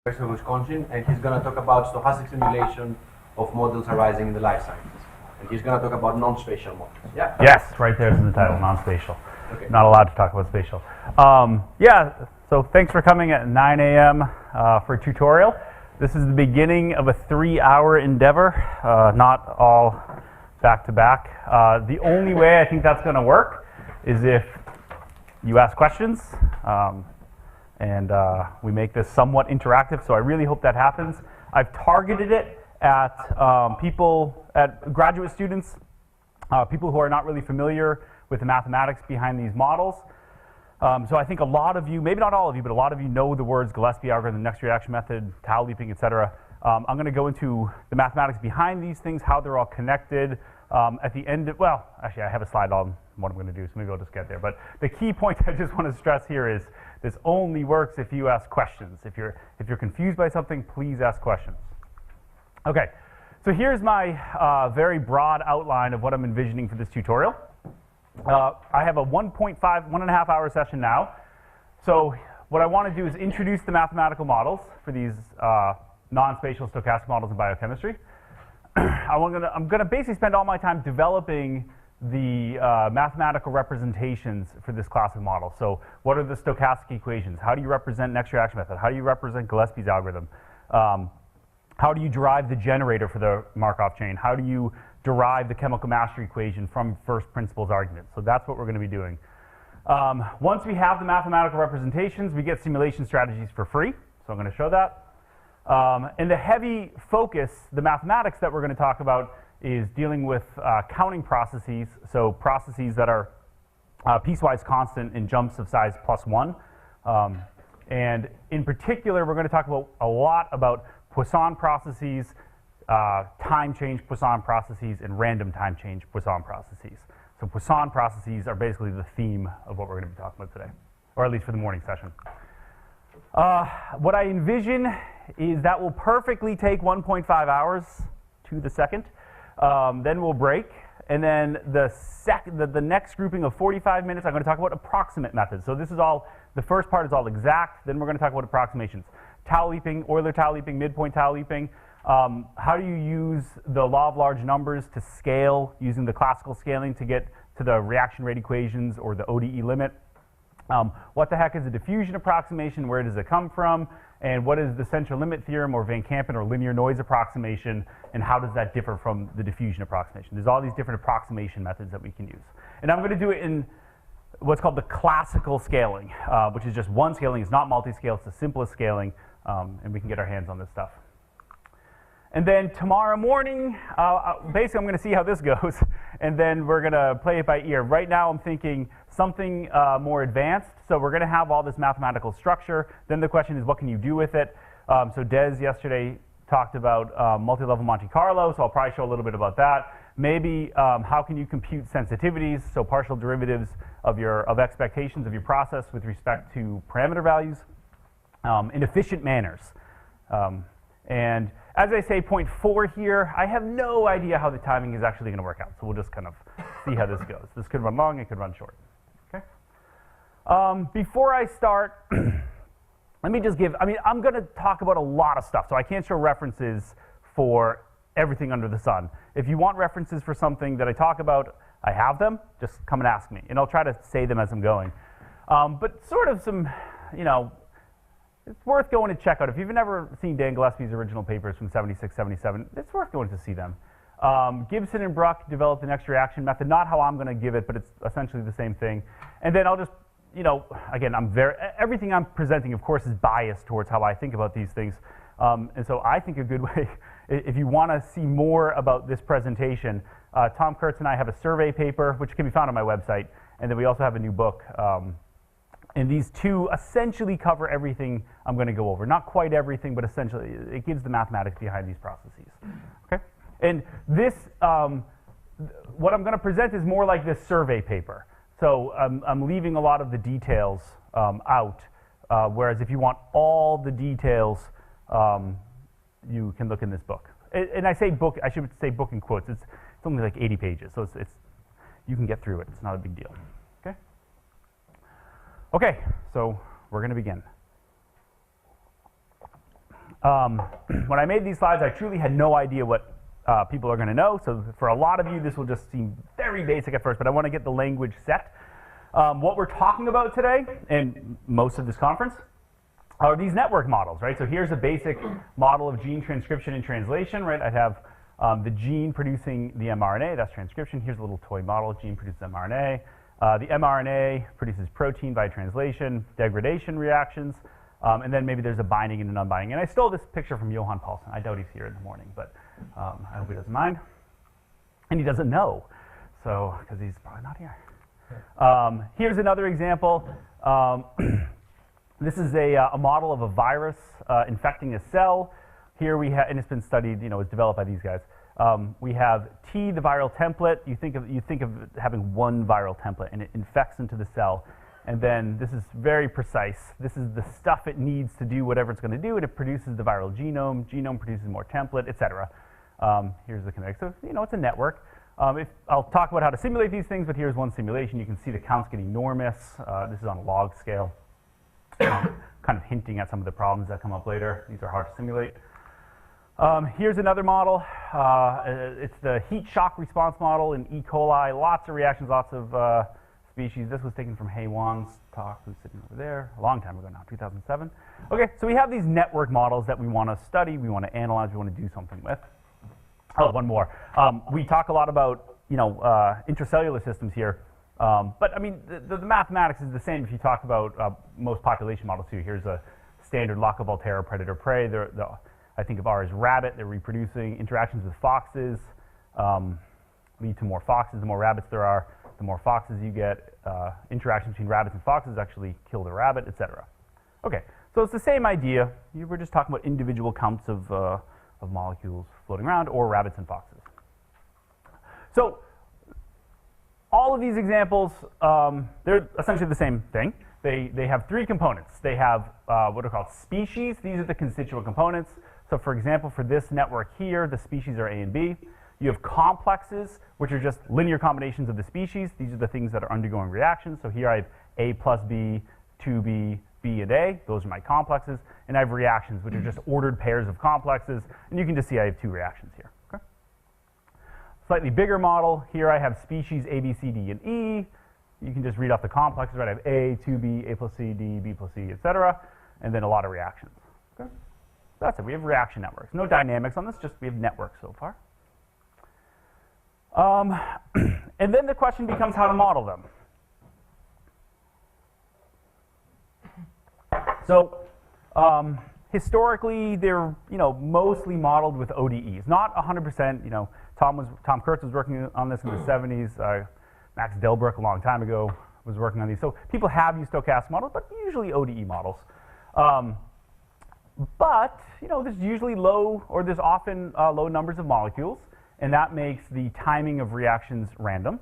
University of Wisconsin, and he's going to talk about stochastic simulation of models arising in the life sciences. And he's going to talk about non-spatial models. Yeah? Yes, right there's in the title, non-spatial. Okay. Not allowed to talk about spatial. Yeah, so thanks for coming at 9 a.m. For a tutorial. This is the beginning of a 3-hour endeavor, not all back-to-back. The only way I think that's going to work is if you ask questions, and we make this somewhat interactive, so I really hope that happens. I've targeted it at graduate students, people who are not really familiar with the mathematics behind these models. So I think a lot of you, maybe not all of you, but a lot of you know the words Gillespie algorithm, next reaction method, tau leaping, etc. I'm going to go into the mathematics behind these things, how they're all connected. At the end of, well, actually I have a slide on what I'm going to do, so maybe I'll just get there. But the key point I just want to stress here is this only works if you ask questions. If you're confused by something, please ask questions. Okay, so here's my very broad outline of what I'm envisioning for this tutorial. I have a 1.5 hour session now. So what I want to do is introduce the mathematical models for these non-spatial stochastic models in biochemistry. I'm going to basically spend all my time developing the mathematical representations for this class of models. So what are the stochastic equations? How do you represent next reaction method? How do you represent Gillespie's algorithm? How do you derive the generator for the Markov chain? How do you derive the chemical mastery equation from first principles arguments? So that's what we're going to be doing. Once we have the mathematical representations, we get simulation strategies for free. So I'm going to show that. And the heavy focus, the mathematics that we're going to talk about is dealing with counting processes, so processes that are piecewise constant in jumps of size +1. And in particular, we're going to talk about a lot about Poisson processes, time change Poisson processes, and random time change Poisson processes. So Poisson processes are basically the theme of what we're going to be talking about today, or at least for the morning session. What I envision is that will perfectly take 1.5 hours to the second. Then we'll break, and then the next grouping of 45 minutes, I'm going to talk about approximate methods. So this is all, the first part is all exact, then we're going to talk about approximations. Tau leaping, Euler tau leaping, midpoint tau leaping. How do you use the law of large numbers to scale using the classical scaling to get to the reaction rate equations or the ODE limit? What the heck is a diffusion approximation? Where does it come from? And what is the central limit theorem or Van Kampen or linear noise approximation? And how does that differ from the diffusion approximation? There's all these different approximation methods that we can use. And I'm going to do it in what's called the classical scaling, which is just one scaling. It's not multi-scale. It's the simplest scaling. And we can get our hands on this stuff. And then tomorrow morning, basically I'm going to see how this goes, and then we're going to play it by ear. Right now I'm thinking something more advanced, so we're going to have all this mathematical structure. Then the question is, what can you do with it? So Des yesterday talked about multi-level Monte Carlo, so I'll probably show a little bit about that. Maybe how can you compute sensitivities, so partial derivatives of expectations of your process with respect to parameter values in efficient manners. And as I say, point 4 here, I have no idea how the timing is actually going to work out. So we'll just kind of see how this goes. This could run long, it could run short. Okay. Before I start, let me just give, I'm going to talk about a lot of stuff, so I can't show references for everything under the sun. If you want references for something that I talk about, I have them. Just come and ask me, and I'll try to say them as I'm going. But sort of some, it's worth going to check out. If you've never seen Dan Gillespie's original papers from 76, 77, it's worth going to see them. Gibson and Bruck developed the next reaction method, not how I'm going to give it, but it's essentially the same thing. And then I'll just, again, everything I'm presenting, of course, is biased towards how I think about these things. And so I think a good way, if you want to see more about this presentation, Tom Kurtz and I have a survey paper, which can be found on my website, and then we also have a new book. And these two essentially cover everything I'm going to go over. Not quite everything, but essentially it gives the mathematics behind these processes. Okay? And this, what I'm going to present is more like this survey paper. So I'm leaving a lot of the details out, whereas if you want all the details, you can look in this book. And I say book, I should say book in quotes. It's only like 80 pages, so you can get through it. It's not a big deal. Okay, so we're going to begin. when I made these slides, I truly had no idea what people are going to know. So for a lot of you, this will just seem very basic at first, but I want to get the language set. What we're talking about today, and most of this conference, are these network models, right? So here's a basic model of gene transcription and translation, right? I have the gene producing the mRNA, that's transcription. Here's a little toy model, gene produces mRNA. The mRNA produces protein by translation, degradation reactions, and then maybe there's a binding and an unbinding. And I stole this picture from Johan Paulsen. I doubt he's here in the morning, but I hope he doesn't mind. And he doesn't know, so, because he's probably not here. Here's another example. This is a model of a virus infecting a cell. Here we have, and it's been studied, you know, it's developed by these guys. We have T, the viral template. You think of having one viral template, and it infects into the cell. And then this is very precise. This is the stuff it needs to do whatever it's going to do, and it produces the viral genome. Genome produces more template, etc. Here's the kinetic. So, you know, it's a network. I'll talk about how to simulate these things, but here's one simulation. You can see the counts get enormous. This is on a log scale, kind of hinting at some of the problems that come up later. These are hard to simulate. Here's another model. It's the heat shock response model in E. coli. Lots of reactions, lots of species. This was taken from Hei Wang's talk, who's sitting over there, a long time ago now, 2007. Okay, so we have these network models that we want to study, we want to analyze, we want to do something with. Oh, one more. We talk a lot about, you know, intracellular systems here, but I mean, the mathematics is the same if you talk about most population models too. Here's a standard Locke-Volterra predator-prey. I think of R as rabbit. They're reproducing. Interactions with foxes lead to more foxes. The more rabbits there are, the more foxes you get. Interactions between rabbits and foxes actually kill the rabbit, etc. Okay, so it's the same idea. You were just talking about individual counts of molecules floating around, or rabbits and foxes. So all of these examples, they're essentially the same thing. They have three components. They have what are called species. These are the constituent components. So for example, for this network here, the species are A and B. You have complexes, which are just linear combinations of the species. These are the things that are undergoing reactions. So here I have A plus B, 2B, B and A. Those are my complexes. And I have reactions, which are just ordered pairs of complexes. And you can just see I have two reactions here. Okay? Slightly bigger model. Here I have species A, B, C, D, and E. You can just read off the complexes, right? I have A, 2B, A plus C, D, B plus C, etc. And then a lot of reactions. Okay? That's it. We have reaction networks. No dynamics on this, just we have networks so far. And then the question becomes how to model them. So historically, they're, you know, mostly modeled with ODEs. Not 100%. You know, Tom Kurtz was working on this in the 70s. Max Delbruck a long time ago was working on these. So people have used stochastic models, but usually ODE models. But, you know, there's usually there's often low numbers of molecules, and that makes the timing of reactions random.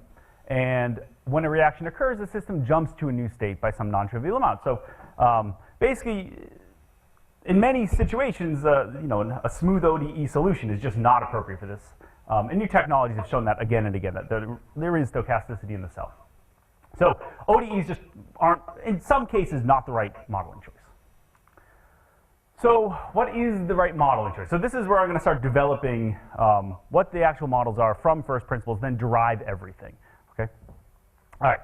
And when a reaction occurs, the system jumps to a new state by some non-trivial amount. So basically, in many situations, you know, a smooth ODE solution is just not appropriate for this. And new technologies have shown that again and again, that there is stochasticity in the cell. So ODEs just aren't, in some cases, not the right modeling choice. So what is the right modeling choice? So this is where I'm going to start developing what the actual models are from first principles, then derive everything. Okay? All right.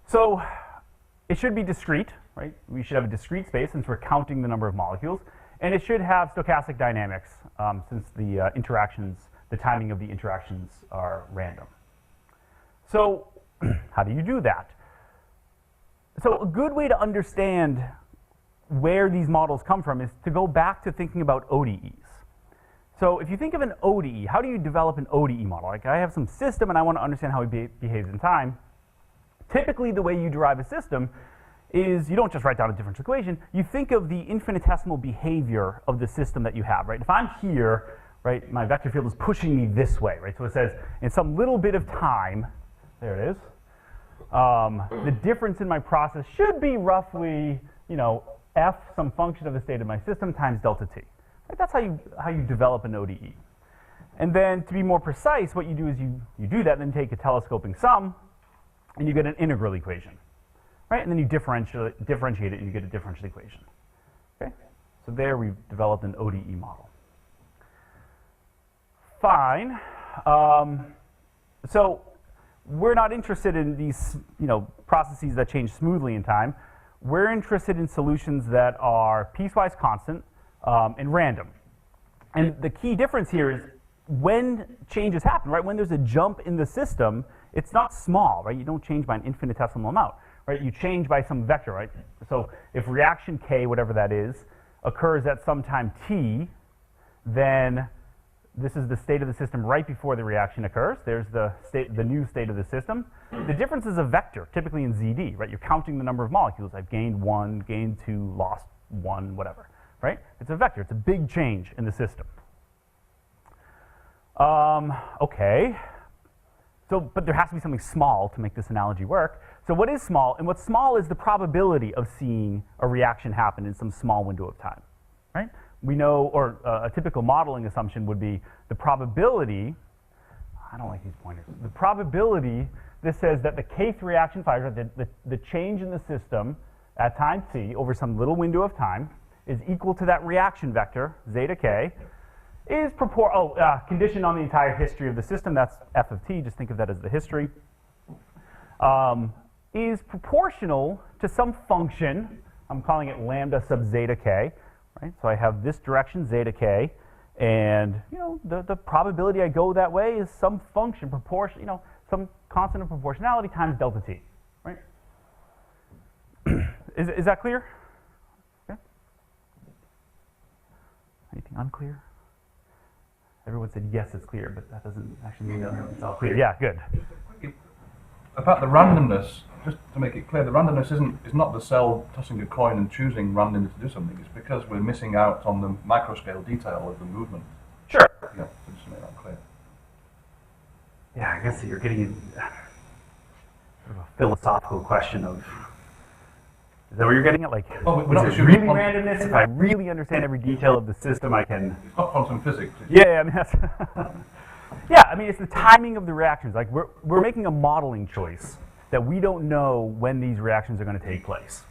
So it should be discrete, right? We should have a discrete space since we're counting the number of molecules. And it should have stochastic dynamics since the the timing of the interactions are random. So how do you do that? So a good way to understand where these models come from is to go back to thinking about ODEs. So if you think of an ODE, how do you develop an ODE model? Like I have some system and I want to understand how it behaves in time. Typically the way you derive a system is you don't just write down a differential equation, you think of the infinitesimal behavior of the system that you have, right? If I'm here, right, my vector field is pushing me this way, right? So it says in some little bit of time, there it is, the difference in my process should be roughly, you know, f, some function of the state of my system, times delta t. Right? That's how you develop an ODE. And then to be more precise, what you do is you do that, and then take a telescoping sum, and you get an integral equation. Right? And then you differentiate it, and you get a differential equation. Okay? So there we've developed an ODE model. Fine. So we're not interested in these processes that change smoothly in time. We're interested in solutions that are piecewise constant and random. And the key difference here is when changes happen, right? When there's a jump in the system, it's not small, right? You don't change by an infinitesimal amount, right? You change by some vector, right? So if reaction k, whatever that is, occurs at some time t, then this is the state of the system right before the reaction occurs. There's the new state of the system. The difference is a vector, typically in ZD, right? You're counting the number of molecules. I've gained 1, gained 2, lost 1, whatever, right? It's a vector. It's a big change in the system. Okay. So, but there has to be something small to make this analogy work. So what is small? And what's small is the probability of seeing a reaction happen in some small window of time, right? We know, or a typical modeling assumption would be the probability, I don't like these pointers, the probability, this says that the kth reaction factor, the change in the system at time t over some little window of time is equal to that reaction vector, zeta k, is conditioned on the entire history of the system, that's f of t, just think of that as the history, is proportional to some function, I'm calling it lambda sub zeta k, right? So I have this direction, zeta k, and the probability I go that way is some function, some constant of proportionality times delta t, right? Is that clear? Okay. Anything unclear? Everyone said yes, it's clear, but that doesn't actually mean that it's all clear. Yeah, good. About the randomness, just to make it clear, the randomness is not the cell tossing a coin and choosing randomly to do something. It's because we're missing out on the microscale detail of the movement. Sure. Yeah, so just to make that clear. Yeah, I guess you're getting sort of a philosophical question of, is that what you're getting at? Like, well, we're not is it really randomness? If I really understand every detail of the system, I can... It's not quantum physics. Yeah, I mean, that's... Yeah, I mean, it's the timing of the reactions. Like, we're making a modeling choice that we don't know when these reactions are going to take place.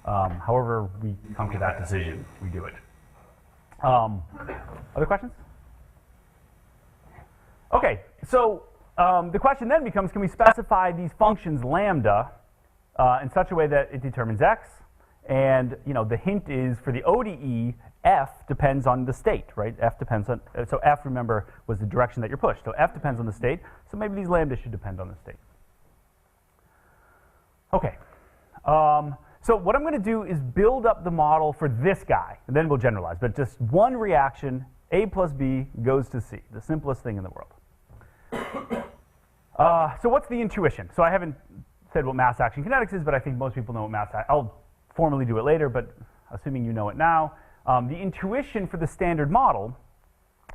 However we come to that decision, we do it. Other questions? Okay, so the question then becomes, can we specify these functions lambda in such a way that it determines x? And the hint is for the ODE, f depends on the state, right? F depends on, so f, remember, was the direction that you're pushed. So f depends on the state, so maybe these lambdas should depend on the state. Okay, so what I'm going to do is build up the model for this guy, and then we'll generalize, but just one reaction, A plus B goes to C, the simplest thing in the world. So what's the intuition? So I haven't said what mass action kinetics is, but I think most people know what mass action, I'll formally do it later, but assuming you know it now, the intuition for the standard model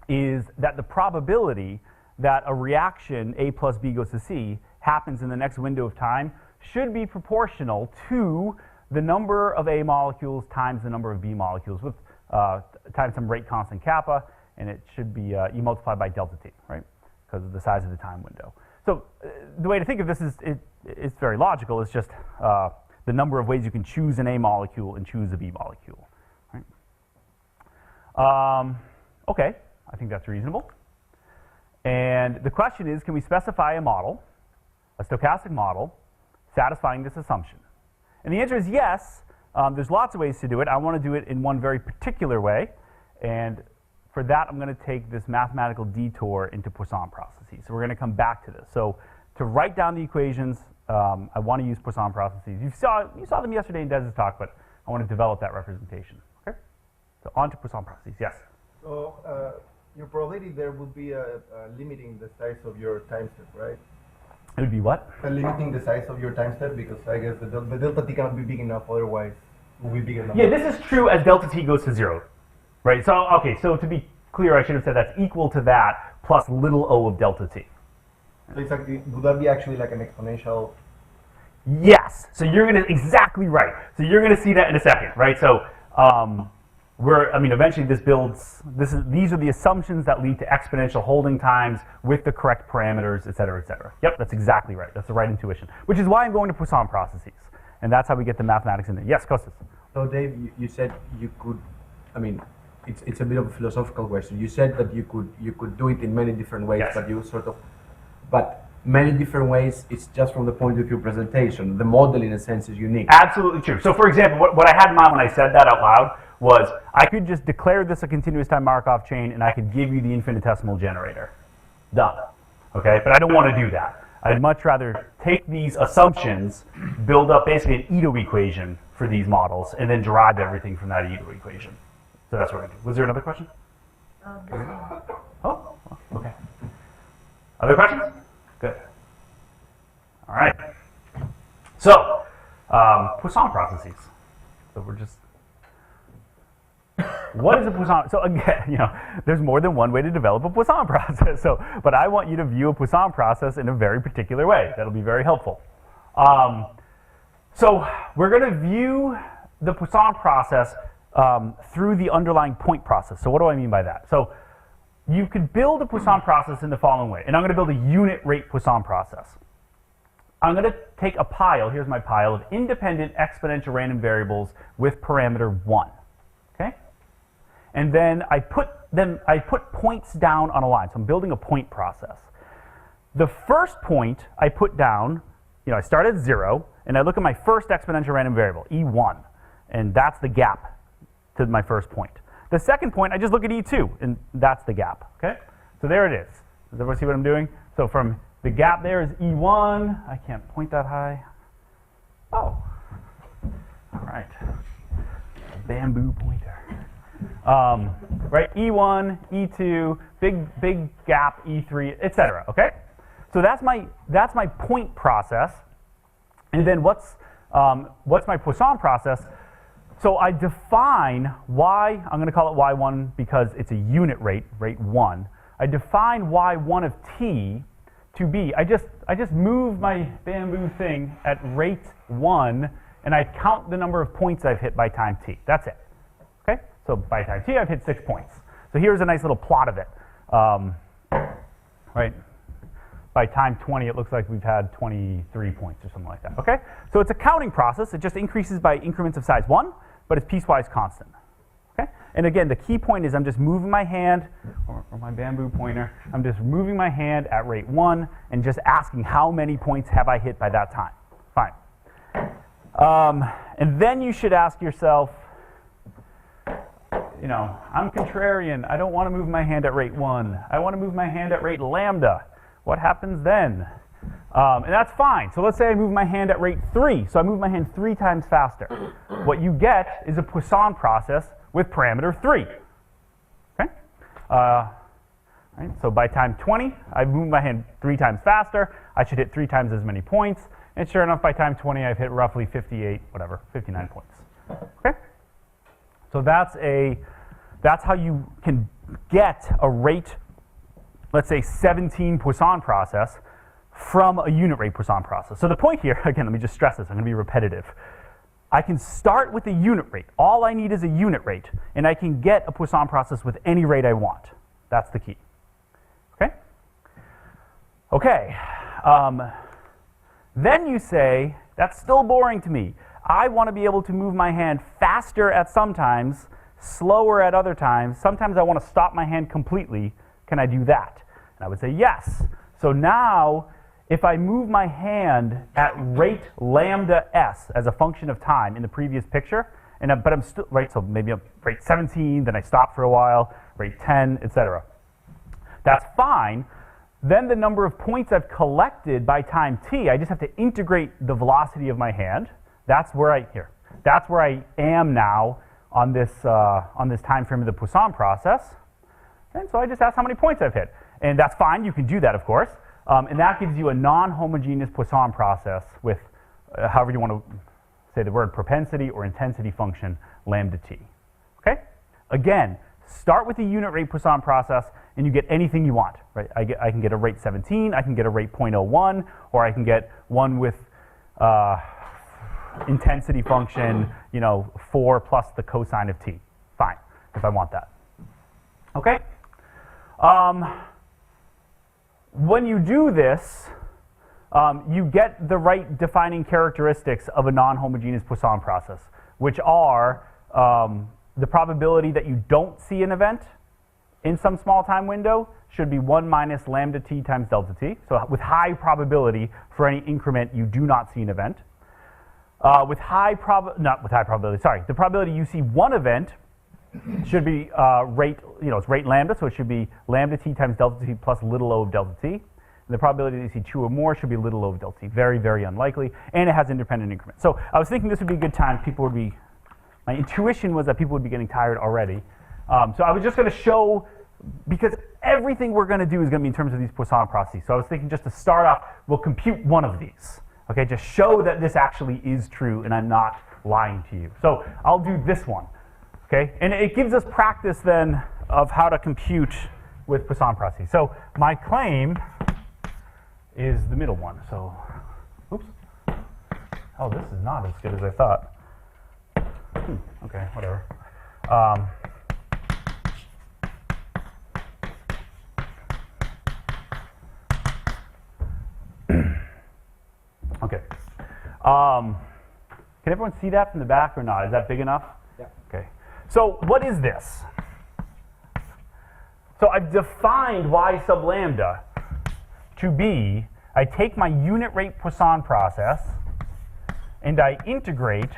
is that the probability that a reaction A plus B goes to C happens in the next window of time should be proportional to the number of A molecules times the number of B molecules with times some rate constant kappa, and it should be E multiplied by delta T, right? Because of the size of the time window. So the way to think of this is, it's very logical. It's just the number of ways you can choose an A molecule and choose a B molecule. Right? Okay, I think that's reasonable. And the question is, can we specify a model, a stochastic model, satisfying this assumption? And the answer is yes. There's lots of ways to do it. I want to do it in one very particular way. And for that, I'm going to take this mathematical detour into Poisson processes. So we're going to come back to this. So to write down the equations, I want to use Poisson processes. You saw them yesterday in Dez's talk, but I want to develop that representation. Okay? So on to Poisson processes. Yes? So your probability there would be limiting the size of your time step, right? It would be what? Limiting the size of your time step, because I guess the delta t cannot be big enough, otherwise it will be big enough. Yeah, this is true as delta t goes to 0. Right? So, okay, so to be clear, I should have said that's equal to that plus little o of delta t. So exactly, would that be actually like an exponential? Yes. So you're going to, exactly right. So you're going to see that in a second, right? So eventually this builds, these are the assumptions that lead to exponential holding times with the correct parameters, et cetera, et cetera. Yep, that's exactly right. That's the right intuition, which is why I'm going to Poisson processes. And that's how we get the mathematics in there. Yes, Kostas? So Dave, you said you could I mean, it's a bit of a philosophical question. You said that you could do it in many different ways, Yes. but you sort of, but many different ways. It's just from the point of view presentation. The model, in a sense, is unique. Absolutely true. So for example, what I had in mind when I said that out loud was I could just declare this a continuous time Markov chain and I could give you the infinitesimal generator. Done. Okay, but I don't want to do that. I'd much rather take these assumptions, build up basically an Ito equation for these models, and then derive everything from that Ito equation. So that's what we're going to do. Was there another question? Oh, okay. Other questions? Good. All right. So, Poisson processes. So we're just, what is a Poisson? So again, there's more than one way to develop a Poisson process. So, but I want you to view a Poisson process in a very particular way. That'll be very helpful. So we're going to view the Poisson process through the underlying point process. So what do I mean by that? So you could build a Poisson process in the following way, and I'm going to build a unit rate Poisson process. I'm going to take a pile, here's my pile, of independent exponential random variables with parameter 1, okay? And then I put points down on a line, so I'm building a point process. The first point I put down, I start at 0, and I look at my first exponential random variable, E1, and that's the gap to my first point. The second point, I just look at E2, and that's the gap, okay? So there it is. Does everyone see what I'm doing? So from the gap there is E1. I can't point that high. Oh, all right. Bamboo pointer. Right, E1, E2, big gap, E3, etc. Okay, so that's my point process. And then what's my Poisson process? So I define y. I'm going to call it y1 because it's a unit rate, rate 1. I define y1 of t to be, I just move my bamboo thing at rate 1, and I count the number of points I've hit by time t. That's it. Okay? So by time t, I've hit 6 points. So here's a nice little plot of it. Right? By time 20, it looks like we've had 23 points or something like that. Okay? So it's a counting process. It just increases by increments of size 1, but it's piecewise constant. Okay? And again, the key point is I'm just moving my hand, or my bamboo pointer, I'm just moving my hand at rate 1 and just asking how many points have I hit by that time. Fine. And then you should ask yourself, I'm contrarian. I don't want to move my hand at rate 1. I want to move my hand at rate lambda. What happens then? And that's fine. So let's say I move my hand at rate 3. So I move my hand 3 times faster. What you get is a Poisson process with parameter 3. Okay? Right, so by time 20, I've moved my hand 3 times faster. I should hit 3 times as many points. And sure enough, by time 20, I've hit roughly 59 points. Okay? So that's how you can get a rate, let's say 17 Poisson process from a unit rate Poisson process. So the point here, again, let me just stress this, I'm going to be repetitive. I can start with a unit rate. All I need is a unit rate, and I can get a Poisson process with any rate I want. That's the key. Okay? Okay. Then you say, that's still boring to me. I want to be able to move my hand faster at some times, slower at other times. Sometimes I want to stop my hand completely. Can I do that? And I would say yes. So now, if I move my hand at rate lambda s as a function of time in the previous picture, but I'm still, right, so maybe I'm rate 17, then I stop for a while, rate 10, etc. That's fine. Then the number of points I've collected by time t, I just have to integrate the velocity of my hand. That's where I am now on this time frame of the Poisson process. And so I just ask how many points I've hit. And that's fine. You can do that, of course. And that gives you a non-homogeneous Poisson process with, however you want to say the word, propensity or intensity function, lambda t. Okay? Again, start with the unit rate Poisson process, and you get anything you want. Right? I can get a rate 17, I can get a rate 0.01, or I can get one with intensity function, 4 plus the cosine of t. Fine, if I want that. Okay? When you do this, you get the right defining characteristics of a non-homogeneous Poisson process, which are the probability that you don't see an event in some small time window should be 1 minus lambda t times delta t. So with high probability for any increment, you do not see an event. Not with high probability, sorry. The probability you see one event should be it's rate lambda, so it should be lambda t times delta t plus little o of delta t. And the probability that you see 2 or more should be little o of delta t. Very, very unlikely. And it has independent increments. So I was thinking this would be a good time. My intuition was that people would be getting tired already. So I was just going to show, because everything we're going to do is going to be in terms of these Poisson processes. So I was thinking just to start off, we'll compute one of these. Okay, just show that this actually is true and I'm not lying to you. So I'll do this one. Okay, and it gives us practice then of how to compute with Poisson processes. So my claim is the middle one. So, oops. Oh, this is not as good as I thought. Okay, whatever. Okay. Can everyone see that from the back or not? Is that big enough? Yeah. Okay. So what is this? So I've defined y sub lambda to be, I take my unit rate Poisson process and I integrate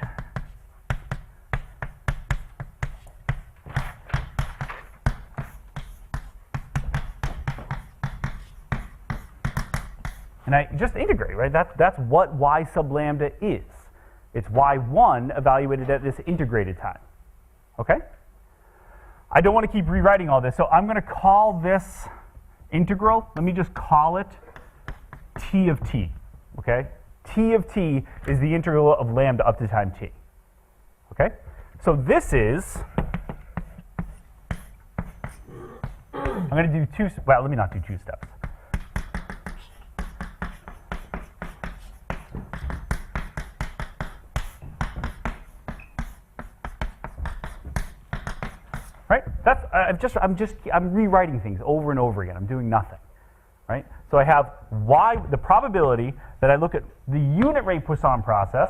and I just integrate, right? That's what y sub lambda is. It's y1 evaluated at this integrated time. Okay? I don't want to keep rewriting all this, so I'm going to call this integral. Let me just call it t of t. Okay? T of t is the integral of lambda up to time t. Okay? So this is, I'm going to do let me not do 2 steps. Right? I'm rewriting things over and over again. I'm doing nothing. Right? So I have the probability that I look at the unit rate Poisson process.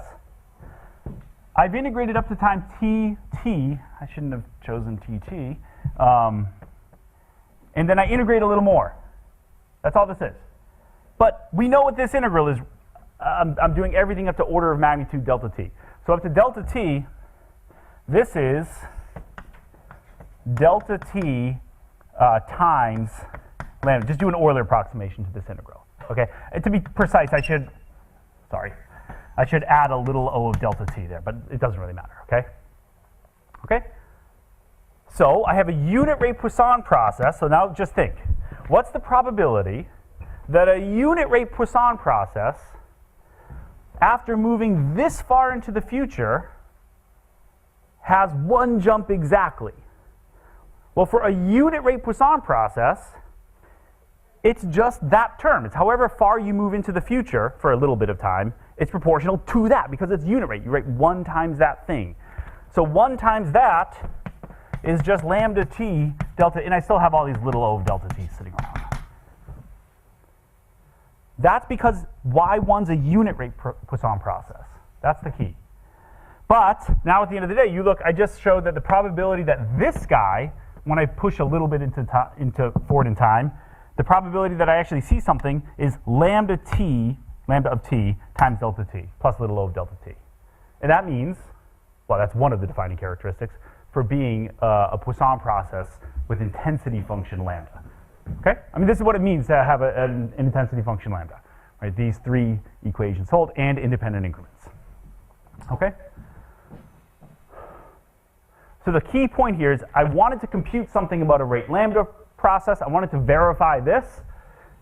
I've integrated up to time t. I shouldn't have chosen tt. And then I integrate a little more. That's all this is. But we know what this integral is. I'm doing everything up to order of magnitude delta t. So up to delta t, this is delta t times lambda. Just do an Euler approximation to this integral. Okay. And to be precise, I should add a little o of delta t there, but it doesn't really matter. Okay. Okay. So I have a unit rate Poisson process. So now just think, what's the probability that a unit rate Poisson process, after moving this far into the future, has one jump exactly? Well, for a unit rate Poisson process, it's just that term. It's however far you move into the future for a little bit of time, it's proportional to that because it's unit rate. You rate 1 times that thing. So 1 times that is just lambda t delta, and I still have all these little o of delta t sitting around. That's because y1's a unit rate Poisson process. That's the key. But now at the end of the day, you look, I just showed that the probability that this guy, when I push a little bit into forward in time, the probability that I actually see something is lambda of t times delta t plus little o of delta t. And that means, well, that's one of the defining characteristics for being a Poisson process with intensity function lambda. Okay? I mean, this is what it means to have an intensity function lambda. Right? These 3 equations hold and independent increments. Okay? So the key point here is I wanted to compute something about a rate lambda process. I wanted to verify this.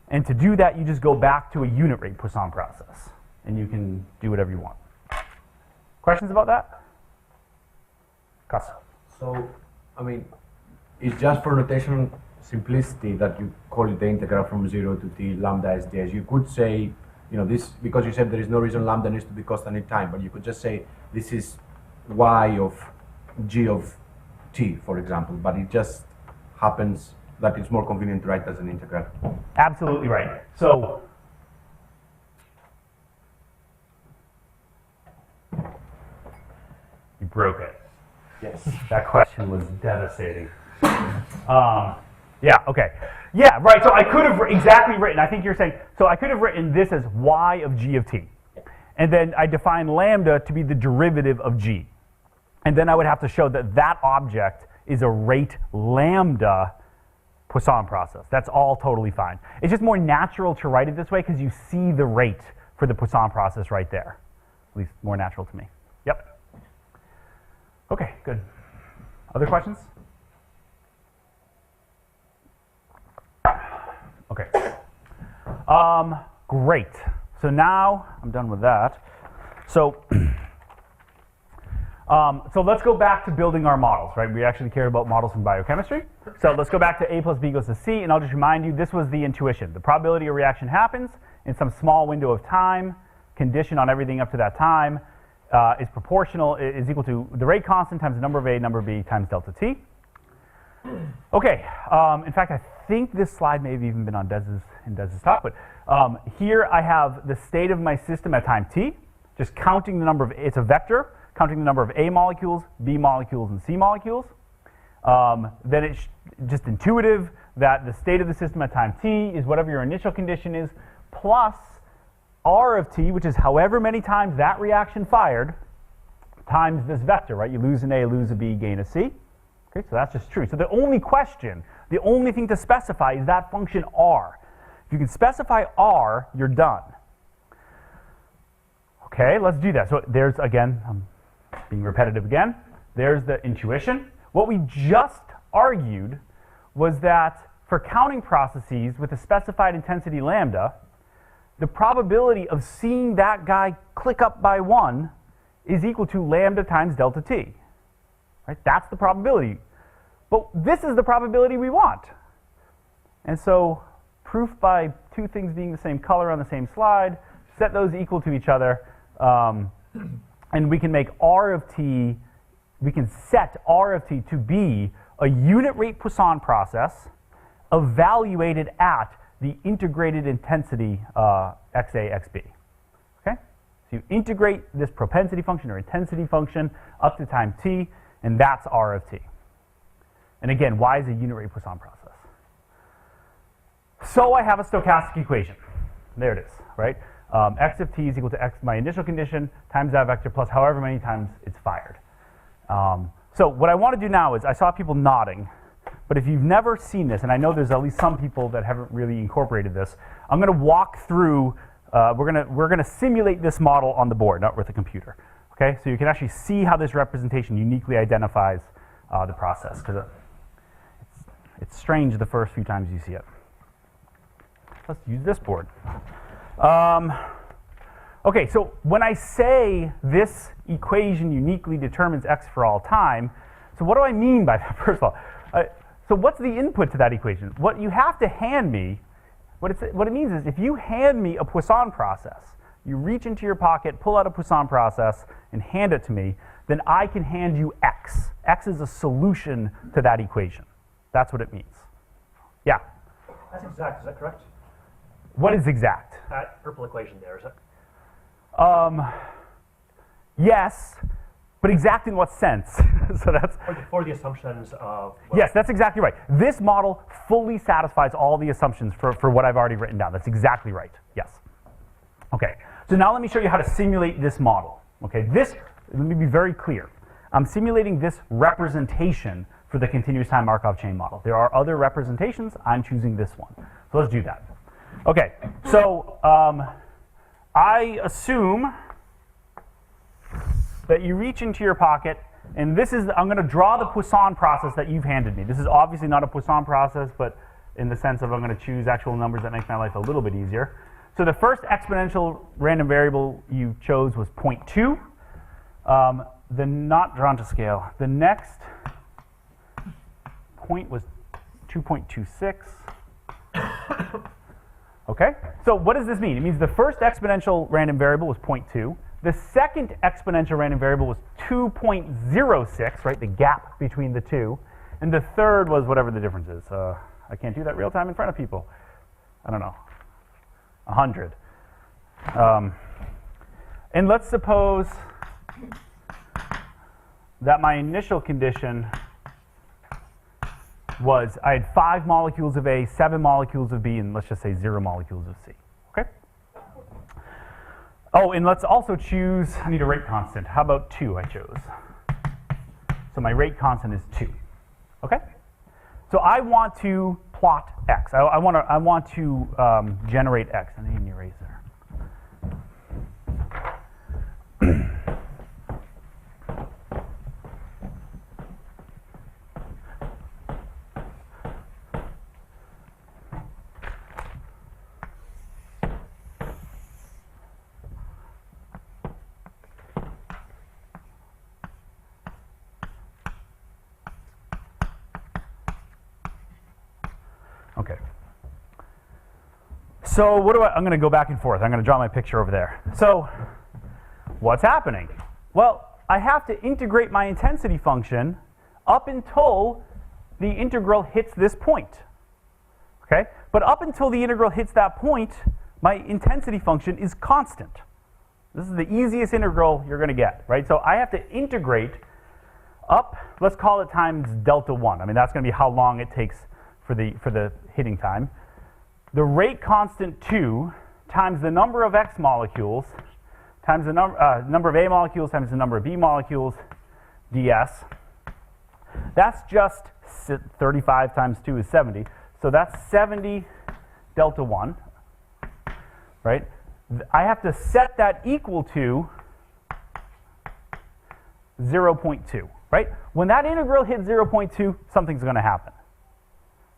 And to do that, you just go back to a unit rate Poisson process. And you can do whatever you want. Questions about that? Gus? So, I mean, it's just for notation simplicity that you call it the integral from 0 to t lambda s ds. You could say, this, because you said there is no reason lambda needs to be constant in time, but you could just say this is y of g of t, for example, but it just happens that it's more convenient to write as an integral. Absolutely right. So you broke it. Yes. That question was devastating. Yeah, okay. Yeah, right, so I could have exactly written, I think you're saying, so I could have written this as y of g of t. And then I define lambda to be the derivative of g. And then I would have to show that that object is a rate lambda Poisson process. That's all totally fine. It's just more natural to write it this way because you see the rate for the Poisson process right there. At least more natural to me. Yep. Okay, good. Other questions? Okay. Great. So now I'm done with that. So, so let's go back to building our models, right? We actually care about models in biochemistry. So let's go back to A plus B goes to C, and I'll just remind you, this was the intuition. The probability a reaction happens in some small window of time, condition on everything up to that time, is proportional, is equal to the rate constant times the number of A, number of B times delta T. Okay, in fact, I think this slide may have even been on Des's talk, but here I have the state of my system at time t, just counting the number of, it's a vector, counting the number of A molecules, B molecules, and C molecules. Then it's just intuitive that the state of the system at time t is whatever your initial condition is, plus R of t, which is however many times that reaction fired, times this vector, right? You lose an A, lose a B, gain a C. Okay, so that's just true. So the only question, the only thing to specify is that function R. If you can specify R, you're done. Okay, let's do that. So there's, again, I'm being repetitive again. There's the intuition. What we just argued was that for counting processes with a specified intensity lambda, the probability of seeing that guy click up by 1 is equal to lambda times delta t. Right? That's the probability. But this is the probability we want. And so proof by two things being the same color on the same slide, set those equal to each other, and we can make R of t, we can set R of t to be a unit rate Poisson process evaluated at the integrated intensity xa, xb. Okay? So you integrate this propensity function or intensity function up to time t, and that's R of t. And again, y is a unit rate Poisson process. So I have a stochastic equation. There it is, right? X of t is equal to x, my initial condition, times that vector plus however many times it's fired. So what I want to do now is, I saw people nodding, but if you've never seen this, and I know there's at least some people that haven't really incorporated this, I'm going to walk through, we're going to simulate this model on the board, not with a computer. Okay, so you can actually see how this representation uniquely identifies the process, because it's strange the first few times you see it. Let's use this board. Okay, so when I say this equation uniquely determines x for all time, so what do I mean by that? First of all, so what's the input to that equation? What you have to hand me, what it means is if you hand me a Poisson process, you reach into your pocket, pull out a Poisson process, and hand it to me, then I can hand you x. X is a solution to that equation. That's what it means. Yeah? That's exact, is that correct? What is exact? That purple equation there, is it? Yes, but exact in what sense? So that's For the assumptions of... yes, that's exactly right. This model fully satisfies all the assumptions for what I've already written down. That's exactly right. Yes. Okay, so now let me show you how to simulate this model. Okay, this, let me be very clear. I'm simulating this representation for the continuous time Markov chain model. There are other representations. I'm choosing this one. So let's do that. Okay, so I assume that you reach into your pocket, and this is, I'm going to draw the Poisson process that you've handed me. This is obviously not a Poisson process, but in the sense of I'm going to choose actual numbers that make my life a little bit easier. So the first exponential random variable you chose was 0.2. Not drawn to scale. The next point was 2.26. Okay, so what does this mean? It means the first exponential random variable was 0.2. The second exponential random variable was 2.06, right, the gap between the two. And the third was whatever the difference is. I can't do that real time in front of people. I don't know, 100. And let's suppose that my initial condition was I had 5 molecules of A, 7 molecules of B, and let's just say 0 molecules of C. Okay? Oh, and let's also choose, I need a rate constant. How about 2 I chose? So my rate constant is 2. Okay? So I want to plot X. I want to generate X. I need an eraser. Okay. So what do I'm going to go back and forth. I'm going to draw my picture over there. So what's happening? Well, I have to integrate my intensity function up until the integral hits this point. Okay? But up until the integral hits that point, my intensity function is constant. This is the easiest integral you're going to get, right? So I have to integrate up, let's call it times delta 1. I mean, that's going to be how long it takes for the hitting time. The rate constant 2 times the number of X molecules times the number of A molecules times the number of B molecules ds. That's just 35 times 2 is 70. So that's 70 delta 1, right? I have to set that equal to 0.2, right? When that integral hits 0.2, something's going to happen.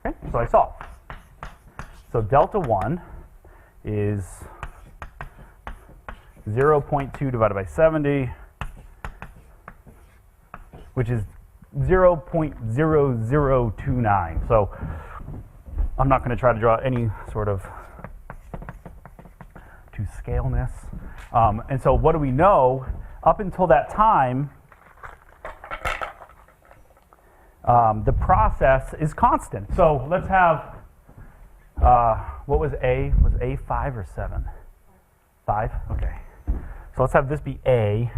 Okay, so I solve. So delta 1 is 0.2 divided by 70, which is 0.0029. So I'm not going to try to draw any sort of to scaleness. And so what do we know? Up until that time, the process is constant. So let's have, what was A? Was A 5 or 7? 5? Okay. So let's have this be A.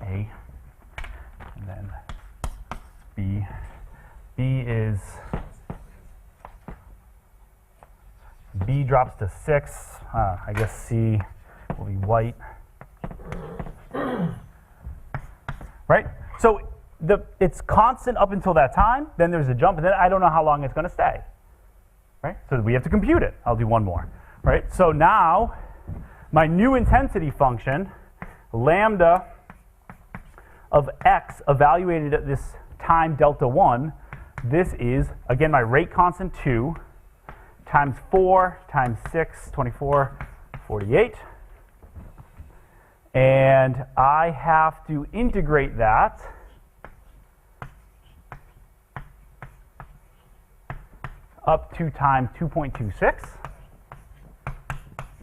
A. And then B. B is, B drops to 6. I guess C will be white. Right? So it's constant up until that time, then there's a jump, and then I don't know how long it's going to stay. Right? So we have to compute it. I'll do one more. Right? So now, my new intensity function, lambda of x evaluated at this time delta 1, this is, again, my rate constant 2, times 4 times 6, 24, 48. And I have to integrate that up to times 2.26.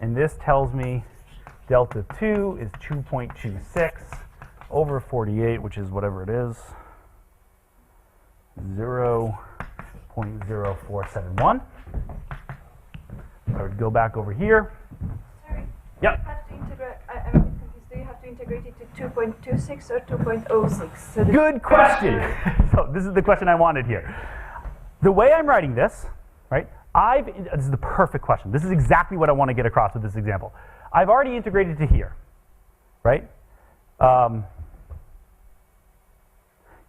And this tells me delta 2 is 2.26 over 48, which is whatever it is, 0.0471. I would go back over here. Sorry. Yep. You have to integrate, I'm a bit confused. Do you have to integrate it to 2.26 or 2.06? So Good question. So this is the question I wanted here. The way I'm writing this, right, this is the perfect question. This is exactly what I want to get across with this example. I've already integrated to here, right?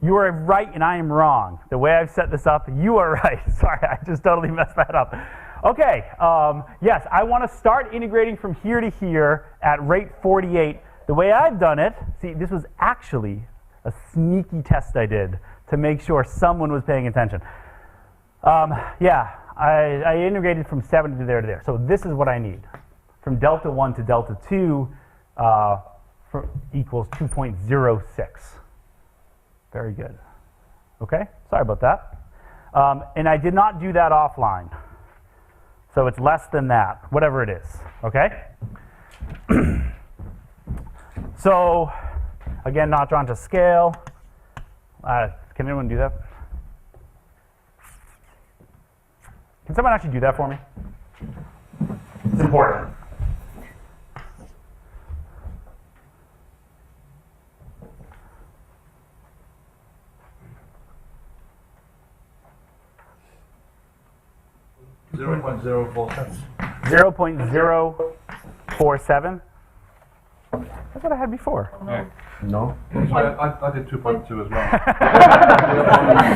You are right and I am wrong. The way I've set this up, you are right. Sorry, I just totally messed that up. Okay, yes, I want to start integrating from here to here at rate 48. The way I've done it, see, this was actually a sneaky test I did to make sure someone was paying attention. Yeah, I integrated from 7 to there. So this is what I need. From delta 1 to delta 2 equals 2.06. Very good. Okay, sorry about that. And I did not do that offline. So it's less than that, whatever it is, okay? So, again, not drawn to scale. Can anyone do that? Can someone actually do that for me? It's important. Zero point zero 0.047. That's what I had before. Yeah. No. So I did 2.2 as well.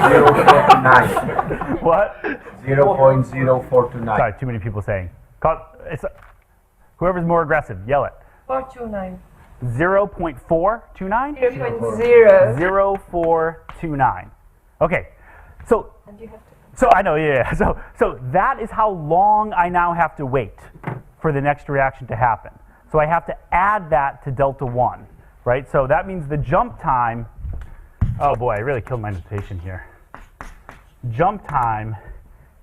0.049. What? 0.0429. Sorry, too many people saying. It's, whoever's more aggressive, yell it. 429. 0.429? 0.0. 0429. Okay, so And you have to. So I know, yeah. So that is how long I now have to wait for the next reaction to happen. So I have to add that to delta 1, right? So that means the jump time, oh boy, I really killed my notation here. Jump time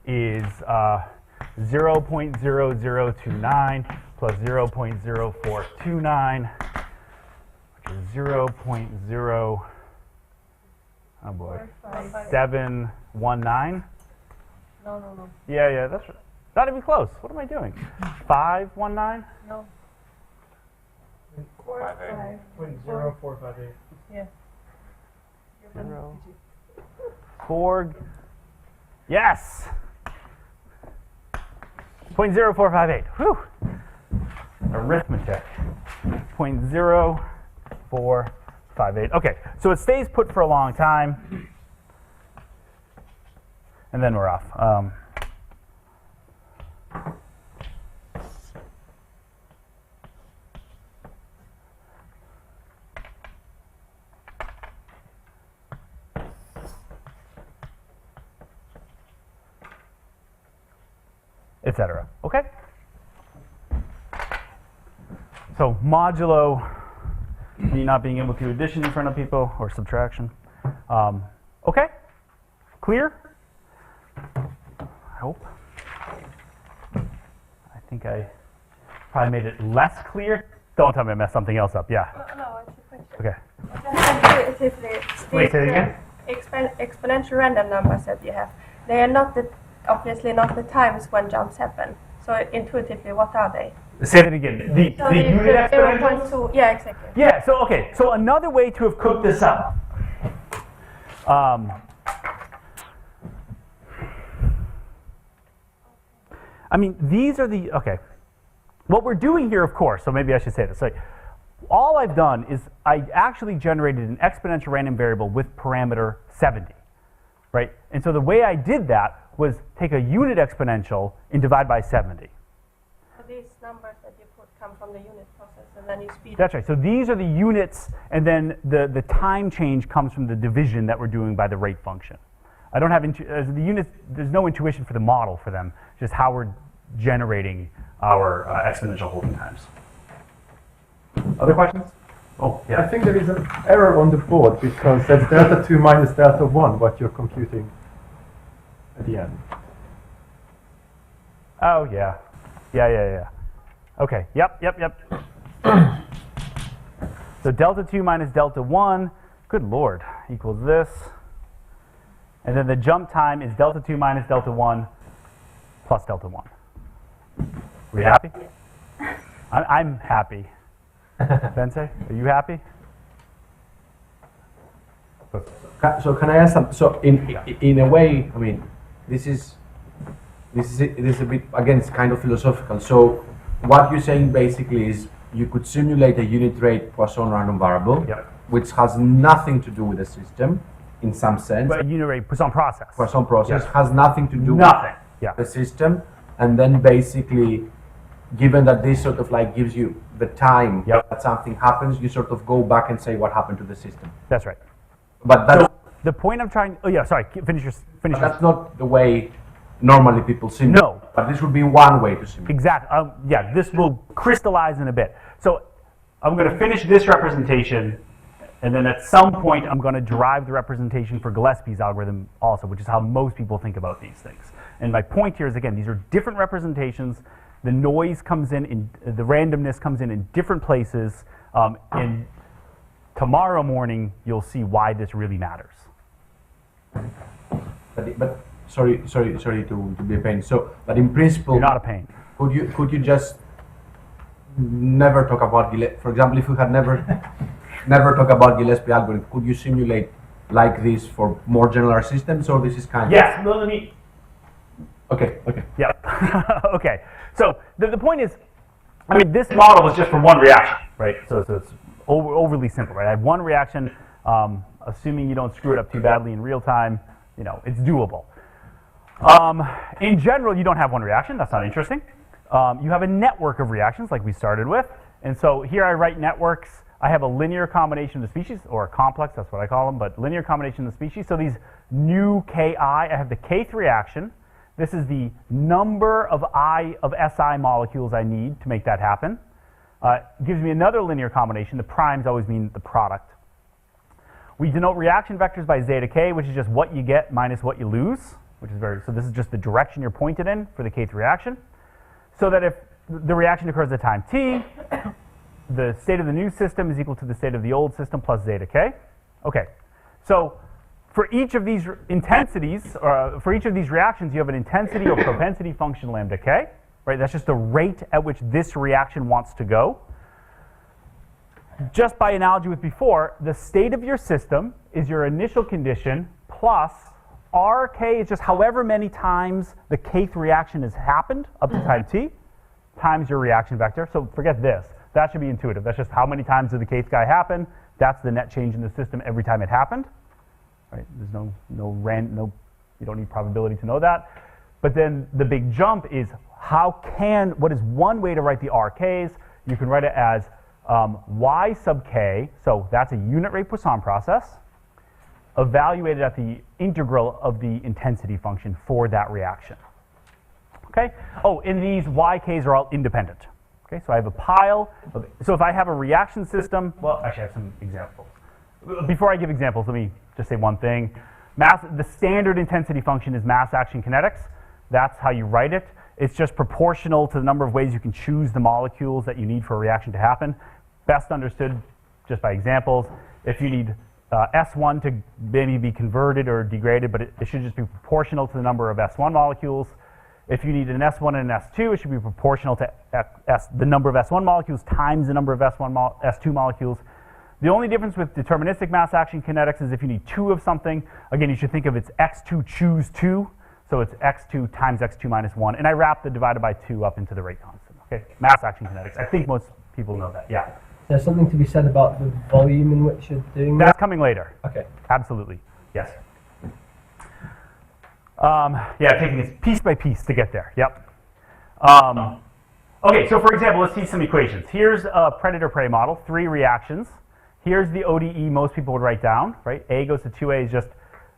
is 0.0029 plus 0.0429, which is 0.0, oh boy, 719. No. Yeah, that's not even close. What am I doing? 519? No. 0.0458. Yeah. 4. Yes! 0.0458. Whew. Arithmetic. 0.0458. Okay, so it stays put for a long time. And then we're off. Etc. Okay? So modulo me not being able to do addition in front of people or subtraction. Okay? Clear? I hope. I think I probably made it less clear. Don't tell me I messed something else up. Yeah. No, it's a question. Okay. Intuitively, Wait, say it again? exponential random numbers that you have, they are not obviously not the times when jumps happen. So intuitively, what are they? Say that again. The So unit exponentials? 0.2. Yeah, exactly. Yeah, so okay. So another way to have cooked this up. I mean, these are the, okay. What we're doing here, of course, so maybe I should say this. So all I've done is I actually generated an exponential random variable with parameter 70, right? And so the way I did that was take a unit exponential and divide by 70. So these numbers that you put come from the unit process, and then you speed. That's right. So these are the units, and then the time change comes from the division that we're doing by the rate function. I don't have the units. There's no intuition for the model for them. Just how we're generating our exponential holding times. Other questions? Oh, I yeah. think there is an error on the board because that's delta 2 minus delta 1, what you're computing at the end. Oh, yeah. Yeah. Okay. Yep. So delta 2 minus delta 1, good lord, equals this. And then the jump time is delta 2 minus delta 1 plus delta 1. Are you happy? I'm happy. Bensei, are you happy? So can I ask some? So in a way, I mean, this is a bit, again, it's kind of philosophical. So what you're saying basically is you could simulate a unit rate Poisson random variable, Yep. which has nothing to do with the system in some sense. But unit rate Poisson process. Poisson process Yes. has nothing to do Nothing. Yeah. with the system, and then basically, given that this sort of like gives you the time Yep. that something happens, you sort of go back and say what happened to the system. That's right. But that's, So the point I'm trying. Oh yeah. Sorry. Finish your. that's not the way normally people simulate. No. But this would be one way to simulate. Exactly. Yeah, this will crystallize in a bit. So I'm going to finish this representation, and then at some point I'm going to derive the representation for Gillespie's algorithm also, which is how most people think about these things. And my point here is, again, these are different representations. The noise comes in the randomness comes in different places. And tomorrow morning, you'll see why this really matters. But sorry to be a pain. So, but in principle, You're not a pain. could you just never talk about Gillespie? For example, if we had never talk about Gillespie algorithm, could you simulate like this for more general systems, or this is kind of Yes. Well, let me. okay. Yeah. Okay. So the point is, I mean, this model is just for one reaction, right? So it's overly simple, right? I have one reaction. Assuming you don't screw it up too badly in real time, you know, it's doable. In general, you don't have one reaction. That's not interesting. You have a network of reactions like we started with. And so here I write networks. I have a linear combination of the species, or a complex, that's what I call them, but linear combination of the species. So these new Ki, I have the kth reaction. This is the number of Si molecules I need to make that happen. Gives me another linear combination. The primes always mean the product. We denote reaction vectors by zeta k, which is just what you get minus what you lose, which is so this is just the direction you're pointed in for the kth reaction. So that if the reaction occurs at time t, the state of the new system is equal to the state of the old system plus zeta k. Okay, so for each of these intensities, or for each of these reactions, you have an intensity or propensity function lambda k, right? That's just the rate at which this reaction wants to go. Just by analogy with before, the state of your system is your initial condition plus Rk is just however many times the kth reaction has happened up to time t times your reaction vector. So forget this. That should be intuitive. That's just how many times did the kth guy happen. That's the net change in the system every time it happened. Right? There's no you don't need probability to know that. But then the big jump is what is one way to write the Rks? You can write it as y sub k, so that's a unit rate Poisson process, evaluated at the integral of the intensity function for that reaction. Okay? Oh, and these yks are all independent. Okay, so I have a pile of, so if I have a reaction system, well, actually I have some examples. Before I give examples, let me just say one thing. The standard intensity function is mass action kinetics. That's how you write it. It's just proportional to the number of ways you can choose the molecules that you need for a reaction to happen. Best understood just by examples. If you need S1 to maybe be converted or degraded, but it should just be proportional to the number of S1 molecules. If you need an S1 and an S2, it should be proportional to the number of S1 molecules times the number of S2 molecules. The only difference with deterministic mass action kinetics is if you need 2 of something, again, you should think of it's x2 choose 2, so it's x2 times x2 minus 1, and I wrap the divided by 2 up into the rate constant. Okay, mass action kinetics. I think most people know that. Yeah. There's something to be said about the volume in which you're doing that? That's coming later. Okay. Absolutely. Yes. Yeah, taking this piece by piece to get there. Yep. Okay, so for example, let's see some equations. Here's a predator-prey model, 3 reactions. Here's the ODE most people would write down, right? A goes to 2A is just,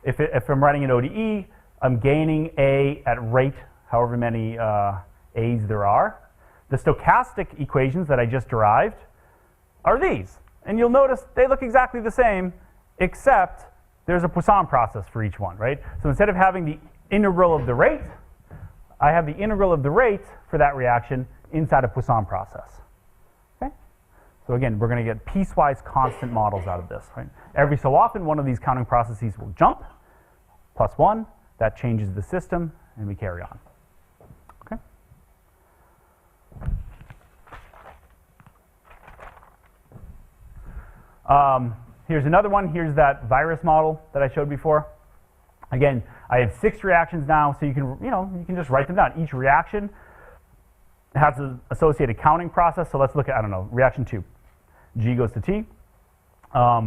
if I'm writing an ODE, I'm gaining A at rate, however many A's there are. The stochastic equations that I just derived are these. And you'll notice they look exactly the same, except there's a Poisson process for each one, right? So instead of having the integral of the rate, I have the integral of the rate for that reaction inside a Poisson process. Okay? So again, we're going to get piecewise constant models out of this, right? Every so often, one of these counting processes will jump, +1, that changes the system, and we carry on. Okay? Here's another one. Here's that virus model that I showed before. Again, I have 6 reactions now, so you can just write them down. Each reaction has an associated counting process. So let's look at, I don't know, reaction 2. G goes to T.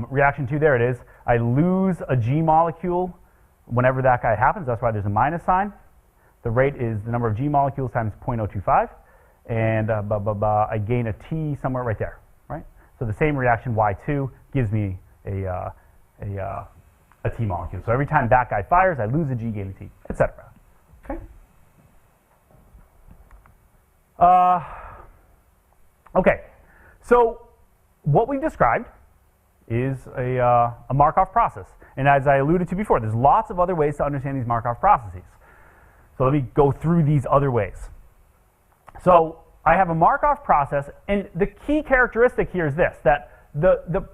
Reaction 2, there it is. I lose a G molecule whenever that guy happens. That's why there's a minus sign. The rate is the number of G molecules times 0.025. And I gain a T somewhere right there, right? So the same reaction, Y2, gives me a T molecule. So every time that guy fires, I lose a G, gain a T, etc. Okay? Okay, so what we described is a Markov process. And as I alluded to before, there's lots of other ways to understand these Markov processes. So let me go through these other ways. So I have a Markov process, and the key characteristic here is this, that the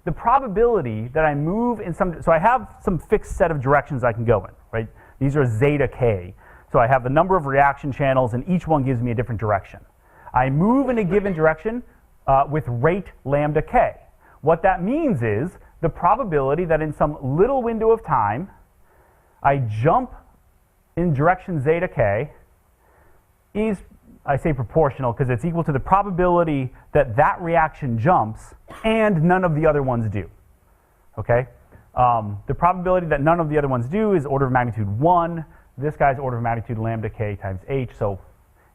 the probability that I move in some, so I have some fixed set of directions I can go in, right? These are zeta k. So I have the number of reaction channels, and each one gives me a different direction. I move in a given direction with rate lambda k. What that means is the probability that in some little window of time, I jump in direction zeta k is, I say proportional because it's equal to the probability that that reaction jumps and none of the other ones do, okay? The probability that none of the other ones do is order of magnitude 1. This guy's order of magnitude lambda k times h. So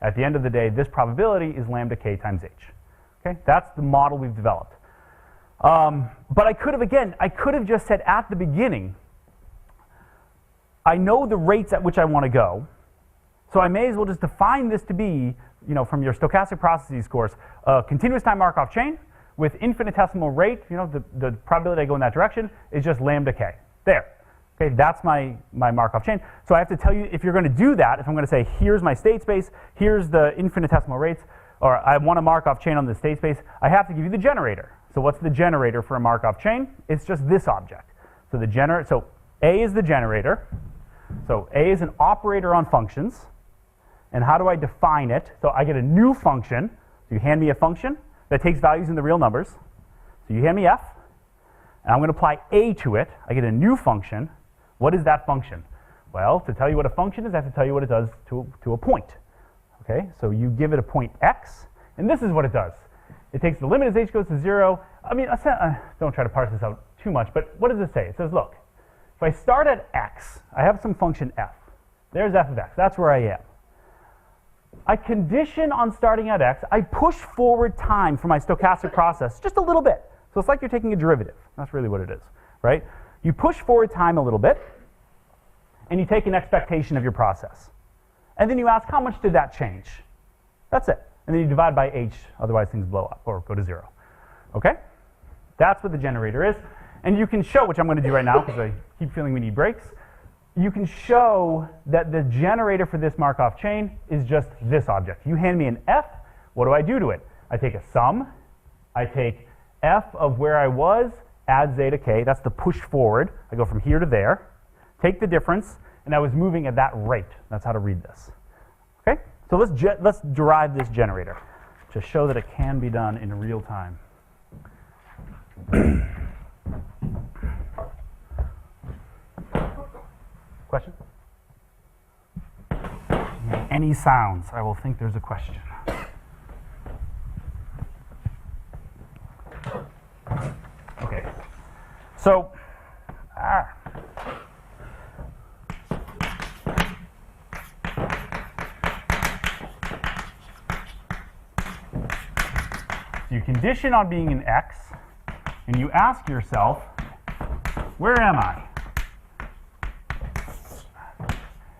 at the end of the day, this probability is lambda k times h. Okay, that's the model we've developed. But I could have, again, I could have just said at the beginning, I know the rates at which I want to go, so I may as well just define this to be, you know, from your stochastic processes course, a continuous time Markov chain with infinitesimal rate, you know, the probability I go in that direction is just lambda k. There. Okay, that's my Markov chain. So I have to tell you, if you're going to do that, if I'm going to say, here's my state space, here's the infinitesimal rates, or I want a Markov chain on the state space, I have to give you the generator. So what's the generator for a Markov chain? It's just this object. So the so A is the generator. So A is an operator on functions. And how do I define it? So I get a new function. So you hand me a function that takes values in the real numbers. So you hand me f, and I'm going to apply A to it. I get a new function. What is that function? Well, to tell you what a function is, I have to tell you what it does to a point. Okay, so you give it a point x, and this is what it does. It takes the limit as h goes to 0. I mean, don't try to parse this out too much, but what does it say? It says, look, if I start at x, I have some function f. There's f of x. That's where I am. I condition on starting at x. I push forward time for my stochastic process just a little bit. So it's like you're taking a derivative. That's really what it is, right? You push forward time a little bit, and you take an expectation of your process. And then you ask, how much did that change? That's it. And then you divide by h, otherwise things blow up or go to 0. Okay? That's what the generator is. And you can show, which I'm going to do right now because I keep feeling we need breaks, you can show that the generator for this Markov chain is just this object. You hand me an f, what do I do to it? I take a sum, I take f of where I was, add zeta k, that's the push forward. I go from here to there, take the difference, and I was moving at that rate. That's how to read this. Okay? So let's derive this generator to show that it can be done in real time. Question? Any sounds, I will think there's a question. Okay. So, you condition on being an x, and you ask yourself, where am I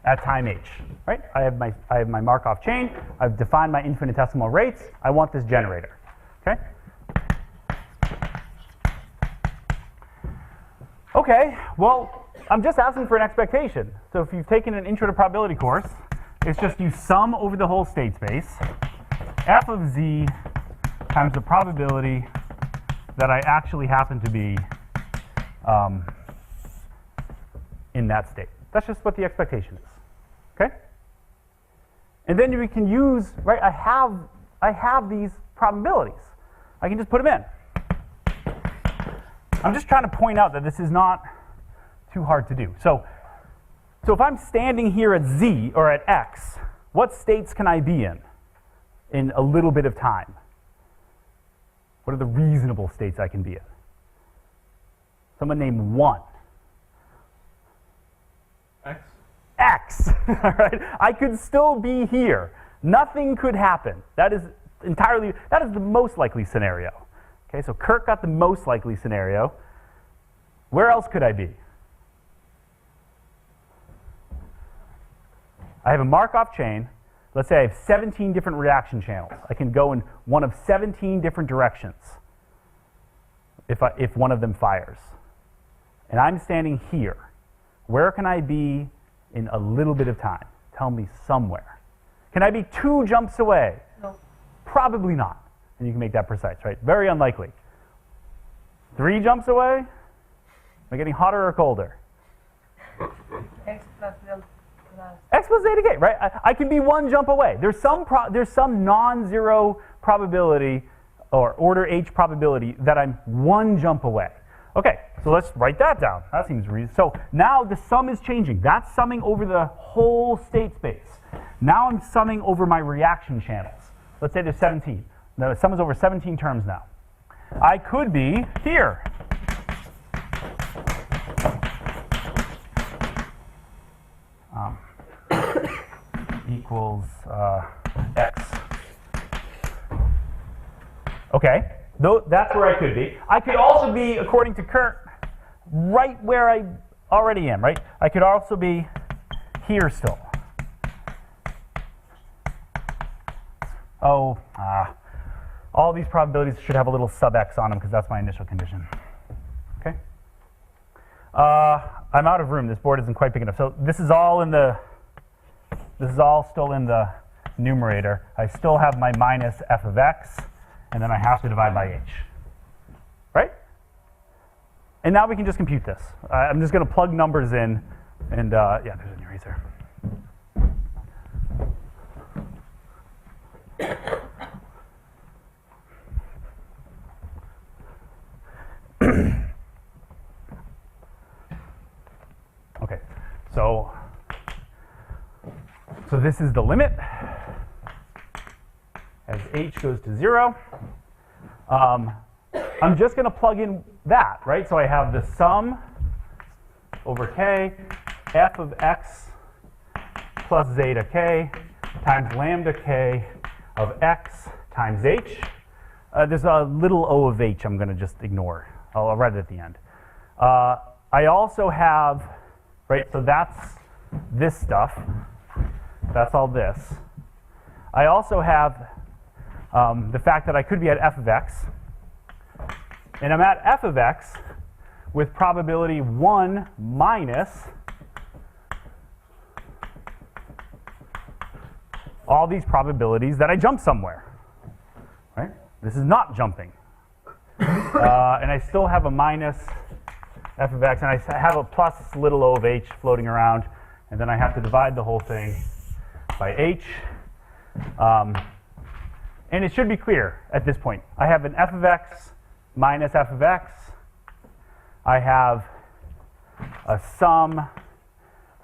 at time h? Right? I have my Markov chain. I've defined my infinitesimal rates. I want this generator. Okay? Okay, well, I'm just asking for an expectation. So if you've taken an intro to probability course, it's just you sum over the whole state space f of z times the probability that I actually happen to be in that state. That's just what the expectation is. Okay? And then we can use, right, I have these probabilities. I can just put them in. I'm just trying to point out that this is not too hard to do. So if I'm standing here at z or at x, what states can I be in a little bit of time? What are the reasonable states I can be in? Someone name 1. X. X. All right? I could still be here. Nothing could happen. That is the most likely scenario. Okay, so Kirk got the most likely scenario. Where else could I be? I have a Markov chain. Let's say I have 17 different reaction channels. I can go in one of 17 different directions if one of them fires. And I'm standing here. Where can I be in a little bit of time? Tell me somewhere. Can I be 2 jumps away? No. Probably not. And you can make that precise, right? Very unlikely. 3 jumps away? Am I getting hotter or colder? X plus delta. X plus zeta k, right? I can be 1 jump away. There's some non-zero probability or order h probability that I'm 1 jump away. Okay, so let's write that down. That seems reasonable. So now the sum is changing. That's summing over the whole state space. Now I'm summing over my reaction channels. Let's say there's 17. The sum is over 17 terms now. I could be here. Equals x. Okay, that's where I could be. I could also be, according to Kurt, right where I already am, right? I could also be here still. All these probabilities should have a little sub x on them because that's my initial condition. Okay. I'm out of room. This board isn't quite big enough. So this is all still in the numerator. I still have my minus f of x, and then I have to divide by h. Right? And now we can just compute this. I'm just going to plug numbers in, and yeah, there's an eraser. Okay, so this is the limit as h goes to 0. I'm just going to plug in that, right? So I have the sum over k, f of x plus zeta k times lambda k of x times h. There's a little o of h I'm going to just ignore. I'll write it at the end. I also have, right, so that's this stuff. That's all this. I also have the fact that I could be at f of x. And I'm at f of x with probability 1 minus all these probabilities that I jump somewhere. Right? This is not jumping. And I still have a minus f of x, and I have a plus little o of h floating around, and then I have to divide the whole thing by h. And it should be clear at this point. I have an f of x minus f of x. I have a sum.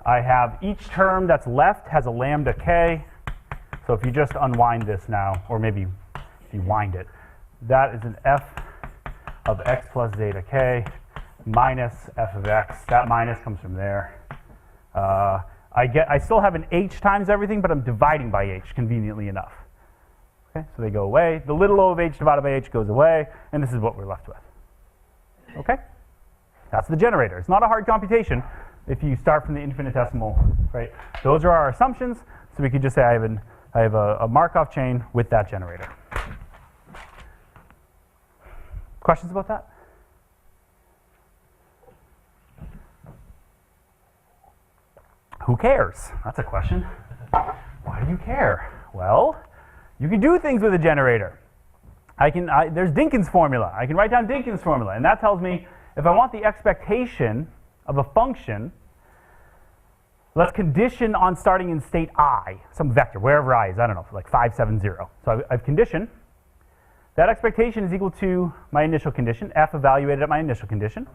I have each term that's left has a lambda k. So if you just unwind this now, or maybe if you wind it, that is an f of x plus zeta k minus f of x. That minus comes from there. I still have an h times everything, but I'm dividing by h conveniently enough. Okay, so they go away. The little o of h divided by h goes away, and this is what we're left with. Okay? That's the generator. It's not a hard computation if you start from the infinitesimal, right? Those are our assumptions, so we could just say I have a Markov chain with that generator. Questions about that? Who cares? That's a question. Why do you care? Well, you can do things with a generator. There's Dinkin's formula. I can write down Dinkin's formula, and that tells me if I want the expectation of a function, let's condition on starting in state I, some vector, wherever I is, I don't know, like 570. So I've conditioned. That expectation is equal to my initial condition, f evaluated at my initial condition.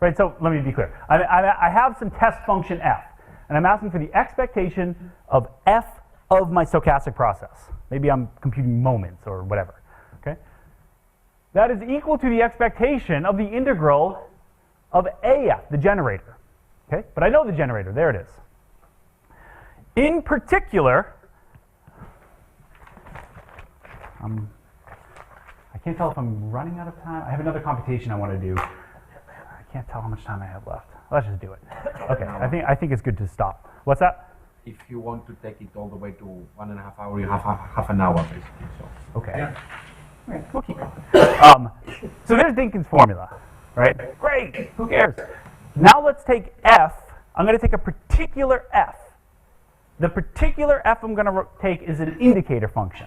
Right, so let me be clear. I have some test function f, and I'm asking for the expectation of f of my stochastic process. Maybe I'm computing moments or whatever. Okay? That is equal to the expectation of the integral of AF, the generator. Okay? But I know the generator. There it is. In particular, I can't tell if I'm running out of time. I have another computation I want to do. I can't tell how much time I have left. Let's just do it. Okay, I think it's good to stop. What's that? If you want to take it all the way to 1.5 hours, you have half an hour basically. So. Okay. Yeah. Okay, we'll keep going. So there's Dinkin's formula, right? Great. Who cares? Now let's take f. I'm going to take a particular f. The particular f I'm going to take is an indicator function.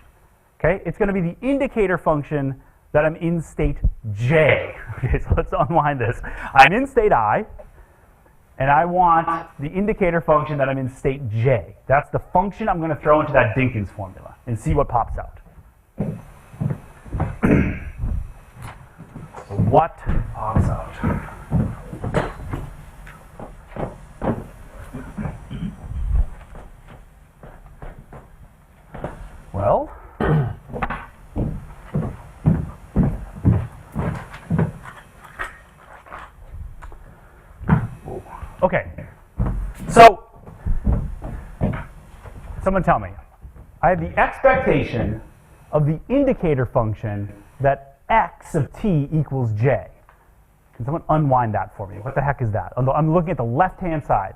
Okay? It's going to be the indicator function that I'm in state j. Okay, so let's unwind this. I'm in state I, and I want the indicator function that I'm in state j. That's the function I'm going to throw into that Dinkins formula and see what pops out. What pops out? Well, okay, so someone tell me. I have the expectation of the indicator function that x of t equals j. Can someone unwind that for me? What the heck is that? I'm looking at the left-hand side.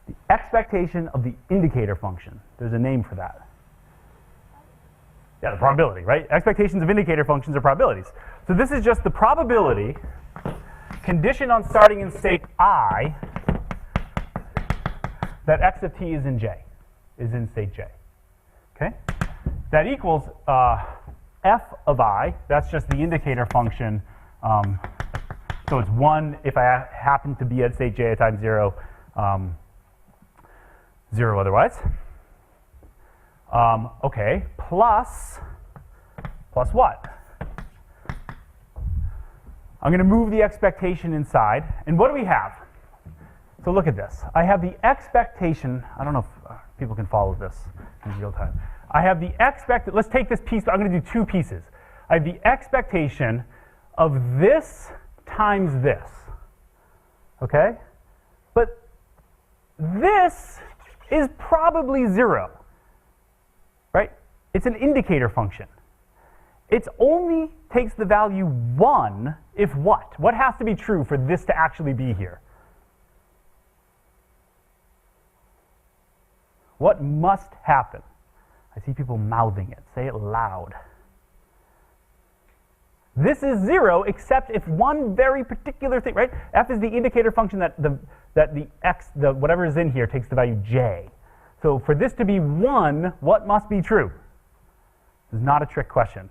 The expectation of the indicator function. There's a name for that. Yeah, the probability, right? Expectations of indicator functions are probabilities. So this is just the probability conditioned on starting in state I that x of t is in j, is in state j. Okay? That equals f of I, that's just the indicator function. So it's 1 if I happen to be at state j at time 0, 0 otherwise. Okay, plus what? I'm going to move the expectation inside. And what do we have? So look at this. I have the expectation. I don't know if people can follow this in real time. I have the let's take this piece. I'm going to do two pieces. I have the expectation of this times this. Okay? But this is probably 0. Right? It's an indicator function. It only takes the value 1 if what? What has to be true for this to actually be here? What must happen? I see people mouthing it. Say it loud. This is 0 except if one very particular thing, right? F is the indicator function that the x, whatever is in here, takes the value j. So for this to be 1, what must be true? This is not a trick question.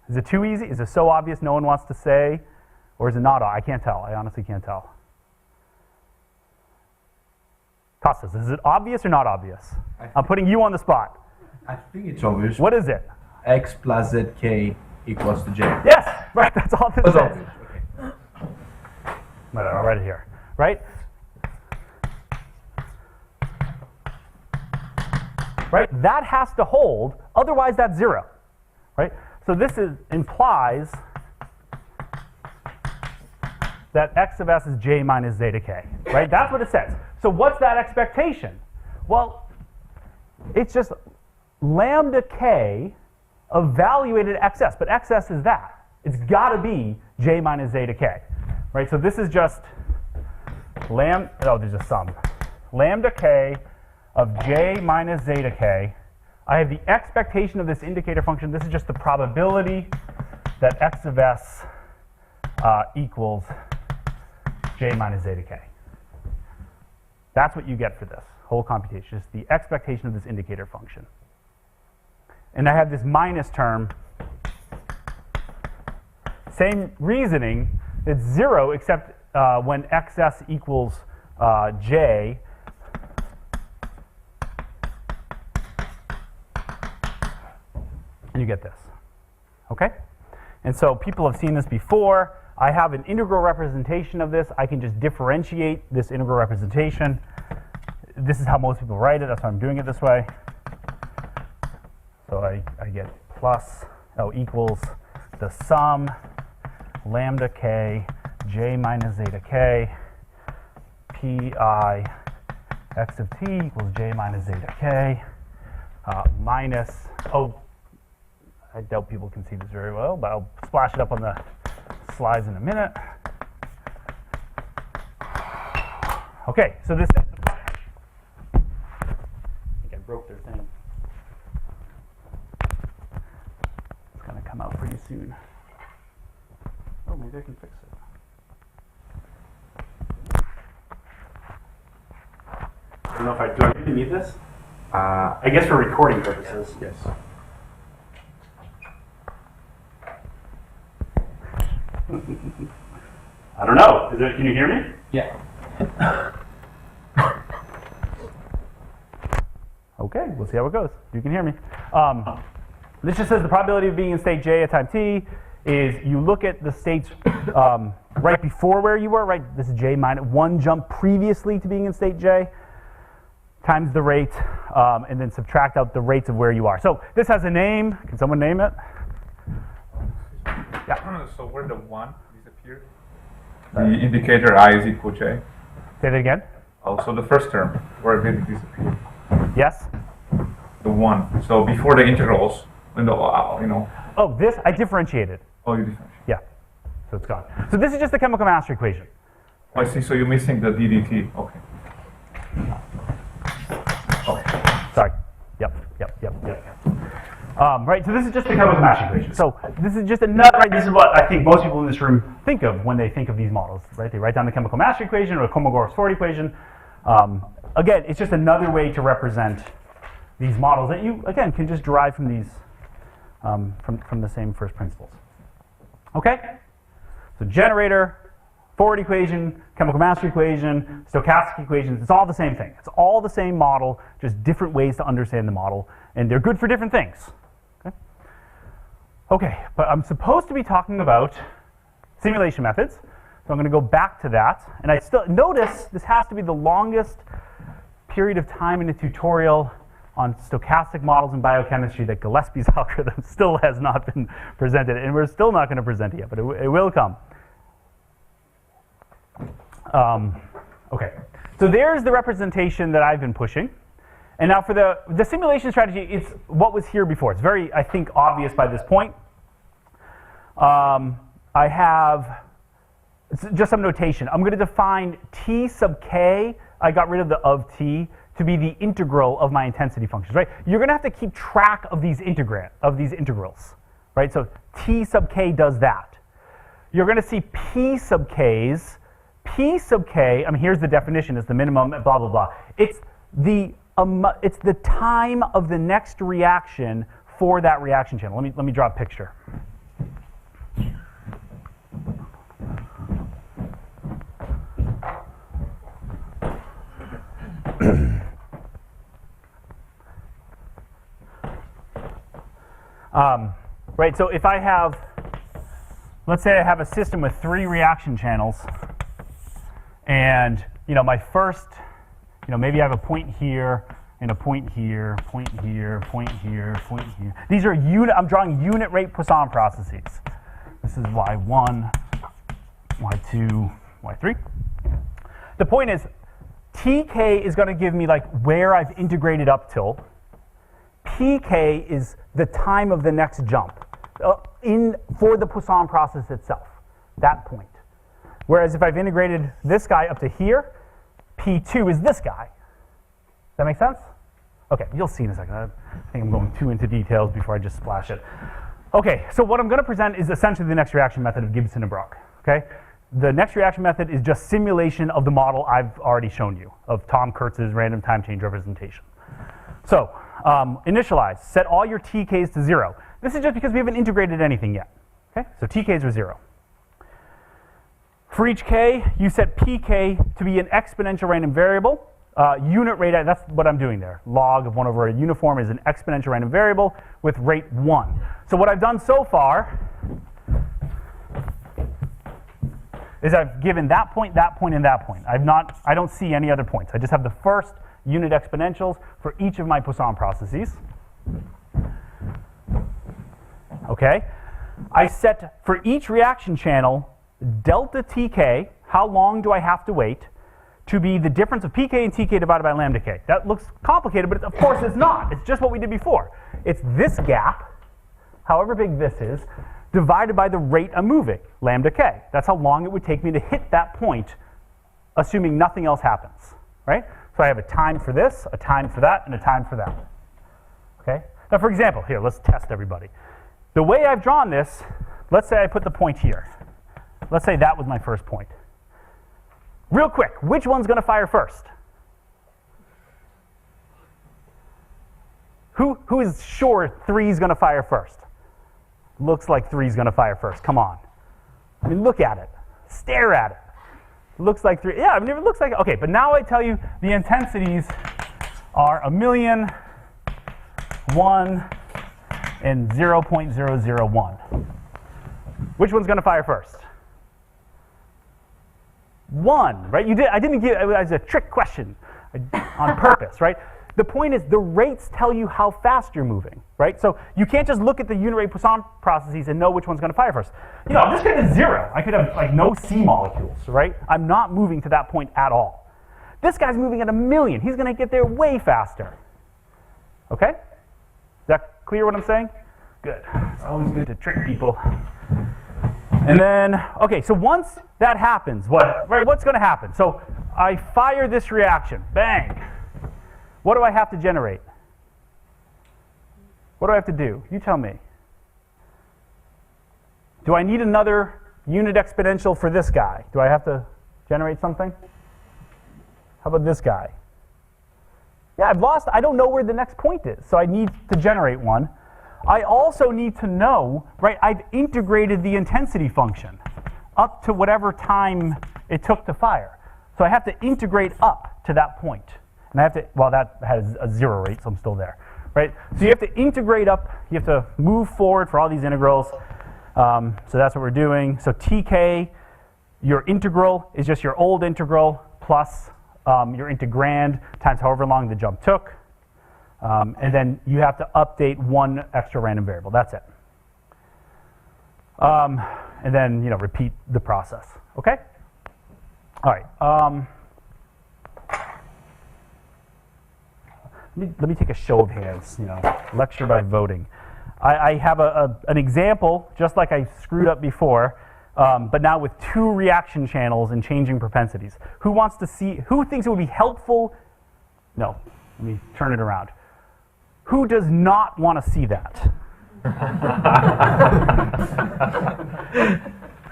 Is it too easy? Is it so obvious no one wants to say? Or is it not? I can't tell. I honestly can't tell. Costas, is it obvious or not obvious? I'm putting you on the spot. I think it's obvious. What is it? X plus zk equals to j. Yes, right, that's all this That's is. obvious. Okay. I'll write it here, right? Right, that has to hold, otherwise that's 0, right? So this implies that x of s is j minus zeta k, right? That's what it says. So what's that expectation? Well, it's just lambda k evaluated xs, but xs is that. It's got to be j minus zeta k, right? So this is just there's a sum. Lambda k of j minus zeta k. I have the expectation of this indicator function. This is just the probability that x of s equals j minus zeta k. That's what you get for this whole computation, is the expectation of this indicator function. And I have this minus term. Same reasoning. It's 0 except when xs equals j. And you get this. Okay? And so people have seen this before. I have an integral representation of this. I can just differentiate this integral representation. This is how most people write it. That's why I'm doing it this way. So I get equals the sum lambda k j minus zeta k pi x of t equals j minus zeta k minus, I doubt people can see this very well, but I'll splash it up on the slides in a minute. Okay, so this, I think I broke their thing. It's going to come out pretty soon. Oh, maybe I can fix it. I don't know if do I really need this? I guess for recording purposes. Yes. I don't know. Can you hear me? Yeah. Okay, we'll see how it goes. You can hear me. This just says the probability of being in state J at time t is you look at the states right before where you were, right? This is J minus one jump previously to being in state J times the rate, and then subtract out the rates of where you are. So this has a name. Can someone name it? Yeah. So where the 1 disappeared? The indicator I is equal J. Say that again. Also the first term, where did it disappear? Yes? The 1. So before the integrals, when the, Oh, this, I differentiated. Oh, you differentiate. Yeah, so it's gone. So this is just the chemical mass equation. I see, so you're missing the DDT. Okay. Sorry. Yep. Right, so this is just the chemical mass equation. So this is just another, right, this is what I think most people in this room think of when they think of these models, right? They write down the chemical mass equation or the Kolmogorov-Ford equation. Again, it's just another way to represent these models that you, again, can just derive from these, from the same first principles. Okay? So generator, Ford equation, chemical mass equation, stochastic equations, it's all the same thing. It's all the same model, just different ways to understand the model, and they're good for different things. Okay, but I'm supposed to be talking about simulation methods, so I'm going to go back to that. And I still notice this has to be the longest period of time in a tutorial on stochastic models in biochemistry that Gillespie's algorithm still has not been presented, and we're still not going to present it yet, but it will come. Okay, so there's the representation that I've been pushing. And now for the simulation strategy, it's what was here before. It's very, I think, obvious by this point. I have just some notation. I'm going to define t sub k, I got rid of the of t, to be the integral of my intensity functions, right? You're going to have to keep track of these integrals, right? So t sub k does that. You're going to see p sub k's. P sub k, I mean, here's the definition, it's the minimum, blah, blah, blah. It's the time of the next reaction for that reaction channel. Let me draw a picture. Right, so if I have, let's say I have a system with 3 reaction channels, and my first, maybe I have a point here, and a point here, point here, point here, point here. These are I'm drawing unit rate Poisson processes. This is Y1, Y2, Y3. The point is, TK is going to give me like where I've integrated up till. PK is the time of the next jump for the Poisson process itself, that point. Whereas if I've integrated this guy up to here, P2 is this guy. Does that make sense? Okay, you'll see in a second. I think I'm going too into details before I just splash it. Okay, so what I'm going to present is essentially the next reaction method of Gibson and Brock. Okay, the next reaction method is just simulation of the model I've already shown you of Tom Kurtz's random time change representation. So initialize, set all your TKs to 0. This is just because we haven't integrated anything yet. Okay, so TKs are 0. For each k, you set pk to be an exponential random variable. Unit rate, that's what I'm doing there. Log of 1 over a uniform is an exponential random variable with rate 1. So what I've done so far is I've given that point, and that point. I don't see any other points. I just have the first unit exponentials for each of my Poisson processes. Okay. I set for each reaction channel delta tk, how long do I have to wait, to be the difference of pk and tk divided by lambda k. That looks complicated, but of course it's not. It's just what we did before. It's this gap, however big this is, divided by the rate I'm moving, lambda k. That's how long it would take me to hit that point, assuming nothing else happens, right? So I have a time for this, a time for that, and a time for that. Okay? Now for example, here, let's test everybody. The way I've drawn this, let's say I put the point here. Let's say that was my first point. Real quick, which one's going to fire first? Who is sure 3 is going to fire first? Looks like 3 is going to fire first. Come on. I mean, look at it. Stare at it. It looks like 3. Yeah, I mean, it looks like, okay, but now I tell you the intensities are 1,000,000, 1, and 0.001. Which one's going to fire first? 1, right? I didn't give, it was a trick question on purpose, right? The point is the rates tell you how fast you're moving, right? So you can't just look at the unit rate Poisson processes and know which one's going to fire first. You know, this could have 0. I could have like no C molecules, right? I'm not moving to that point at all. This guy's moving at 1,000,000. He's going to get there way faster. Okay? Is that clear what I'm saying? Good. It's always good to trick people. And then, okay, so once that happens, what's going to happen? So I fire this reaction. Bang. What do I have to generate? What do I have to do? You tell me. Do I need another unit exponential for this guy? Do I have to generate something? How about this guy? Yeah, I've lost. I don't know where the next point is, so I need to generate one. I also need to know, right, I've integrated the intensity function up to whatever time it took to fire. So I have to integrate up to that point. And I have to, well, that has a 0 rate, so I'm still there, right? So you have to integrate up, you have to move forward for all these integrals. So that's what we're doing. So TK, your integral is just your old integral plus your integrand times however long the jump took. And then you have to update one extra random variable. That's it. And then, you know, repeat the process. Okay? All right. Let me take a show of hands, you know, lecture by voting. I have an example, just like I screwed up before, but now with 2 reaction channels and changing propensities. Who wants to see, who thinks it would be helpful? No, let me turn it around. Who does not want to see that?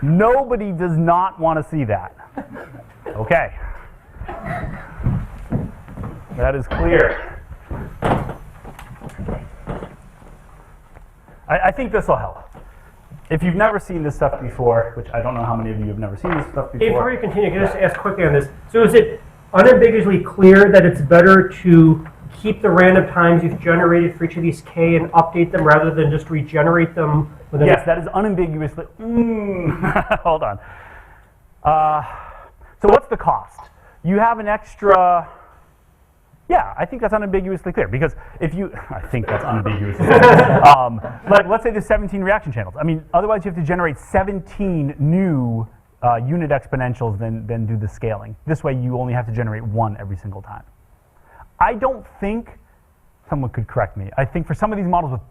Nobody does not want to see that. Okay. That is clear. I think this will help. If you've never seen this stuff before, which I don't know how many of you have never seen this stuff before. Before you continue, can I just ask quickly on this? So is it unambiguously clear that it's better to keep the random times you've generated for each of these K and update them rather than just regenerate them? Yes, that is unambiguously. Hold on. So what's the cost? You have an extra. Yeah, I think that's unambiguously clear because if you, I think that's unambiguously clear. Like, let's say there's 17 reaction channels. I mean, otherwise you have to generate 17 new unit exponentials, then do the scaling. This way you only have to generate 1 every single time. I don't think, someone could correct me, I think for some of these models with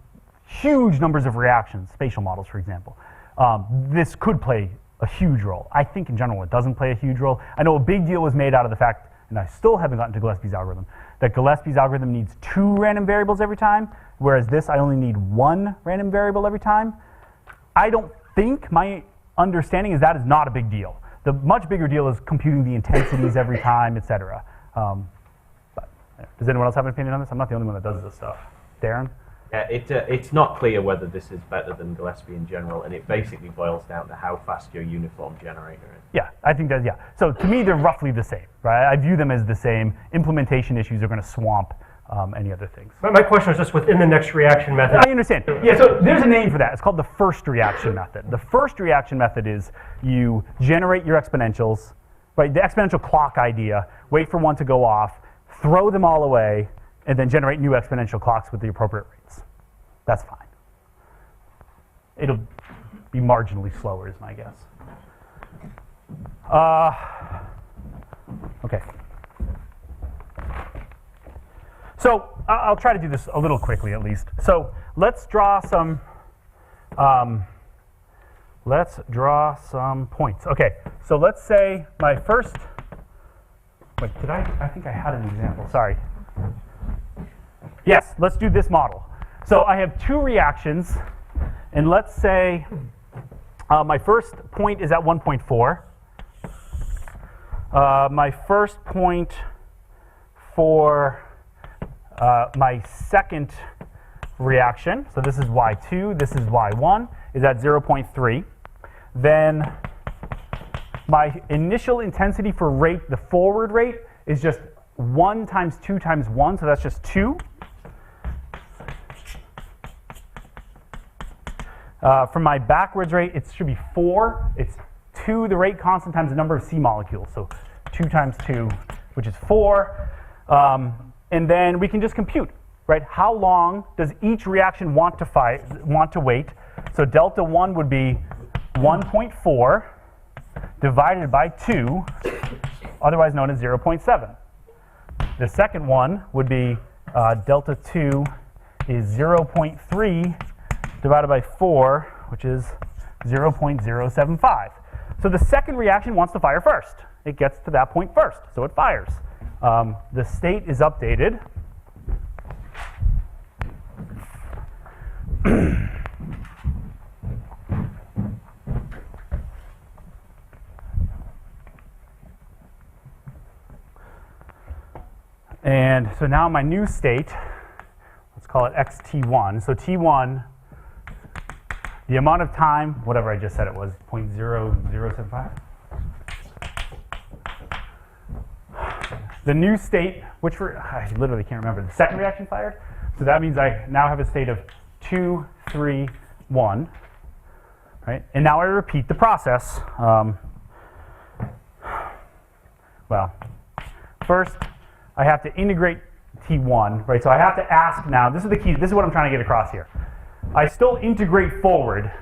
huge numbers of reactions, spatial models for example, this could play a huge role. I think in general it doesn't play a huge role. I know a big deal was made out of the fact, and I still haven't gotten to Gillespie's algorithm, that Gillespie's algorithm needs 2 random variables every time, whereas this I only need 1 random variable every time. I don't think, my understanding is that is not a big deal. The much bigger deal is computing the intensities every time, etc. But does anyone else have an opinion on this? I'm not the only one that does this stuff. Darren? Yeah, it's not clear whether this is better than Gillespie in general, and it basically boils down to how fast your uniform generator is. Yeah, I think that, yeah. So to me, they're roughly the same, right? I view them as the same. Implementation issues are going to swamp any other things. My question was just within the next reaction method. I understand. Yeah, so there's a name for that. It's called the first reaction method. The first reaction method is you generate your exponentials, right? The exponential clock idea, wait for one to go off, throw them all away, and then generate new exponential clocks with the appropriate rates. That's fine. It'll be marginally slower is my guess. Okay. So I'll try to do this a little quickly at least. So let's draw some points. Okay, so let's say my first, wait, I think I had an example, sorry. Yes, let's do this model. So I have 2 reactions, and let's say my first point is at 1.4. My first point for my second reaction, so this is Y2, this is Y1, is at 0.3. Then my initial intensity for rate, the forward rate, is just 1 times 2 times 1, so that's just 2. For my backwards rate, it should be 4. It's 2, the rate constant, times the number of C molecules. So 2 times 2, which is 4. And then we can just compute, right? How long does each reaction want to wait? So delta 1 would be 1.4 divided by 2, otherwise known as 0.7. The second one would be delta 2 is 0.3 divided by 4, which is 0.075. So the second reaction wants to fire first. It gets to that point first, so it fires. The state is updated. And so now my new state, let's call it xt1. So t1, the amount of time, whatever I just said it was, 0.0075. The new state, which I literally can't remember, the second reaction fired. So that means I now have a state of 2, 3, 1. Right? And now I repeat the process. Well, first I have to integrate T1, right? So I have to ask now, this is the key, this is what I'm trying to get across here. I still integrate forward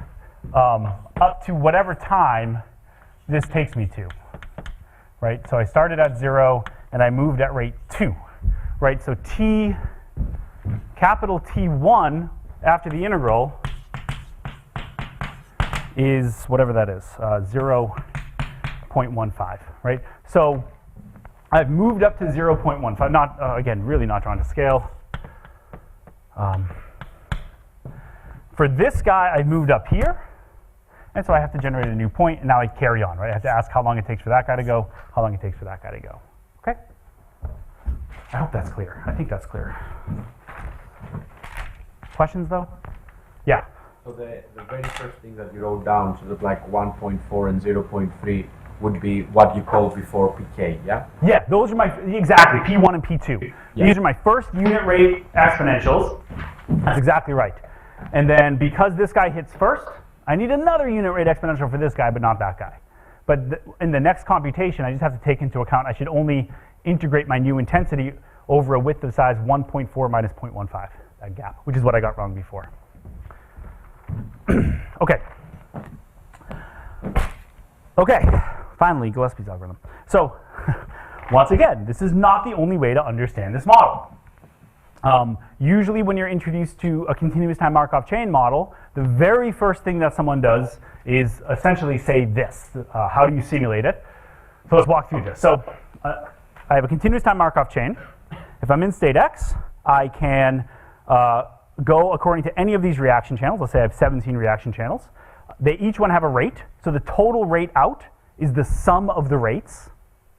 up to whatever time this takes me to, right? So I started at 0 and I moved at rate 2, right? So capital T1 after the integral is whatever that is, 0.15, right? So I've moved up to 0.15, not, again, really not drawn to scale. For this guy, I've moved up here, and so I have to generate a new point, and now I carry on, right? I have to ask how long it takes for that guy to go, how long it takes for that guy to go, okay? I hope that's clear. I think that's clear. Questions, though? Yeah? So the very first thing that you wrote down, sort of like 1.4 and 0.3, would be what you called before pk, yeah? Yeah, those are my, exactly, P1 and P2. Yeah. These are my first unit rate exponentials. That's exactly right. And then because this guy hits first, I need another unit rate exponential for this guy, but not that guy. But in the next computation, I just have to take into account, I should only integrate my new intensity over a width of size 1.4 minus 0.15, that gap, which is what I got wrong before. Okay. Okay, finally, Gillespie's algorithm. So, once again, this is not the only way to understand this model. Usually when you're introduced to a continuous time Markov chain model, the very first thing that someone does is essentially say this. How do you simulate it? So let's walk through this. So I have a continuous time Markov chain. If I'm in state X, I can go according to any of these reaction channels. Let's say I have 17 reaction channels. They each one have a rate. So the total rate out is the sum of the rates.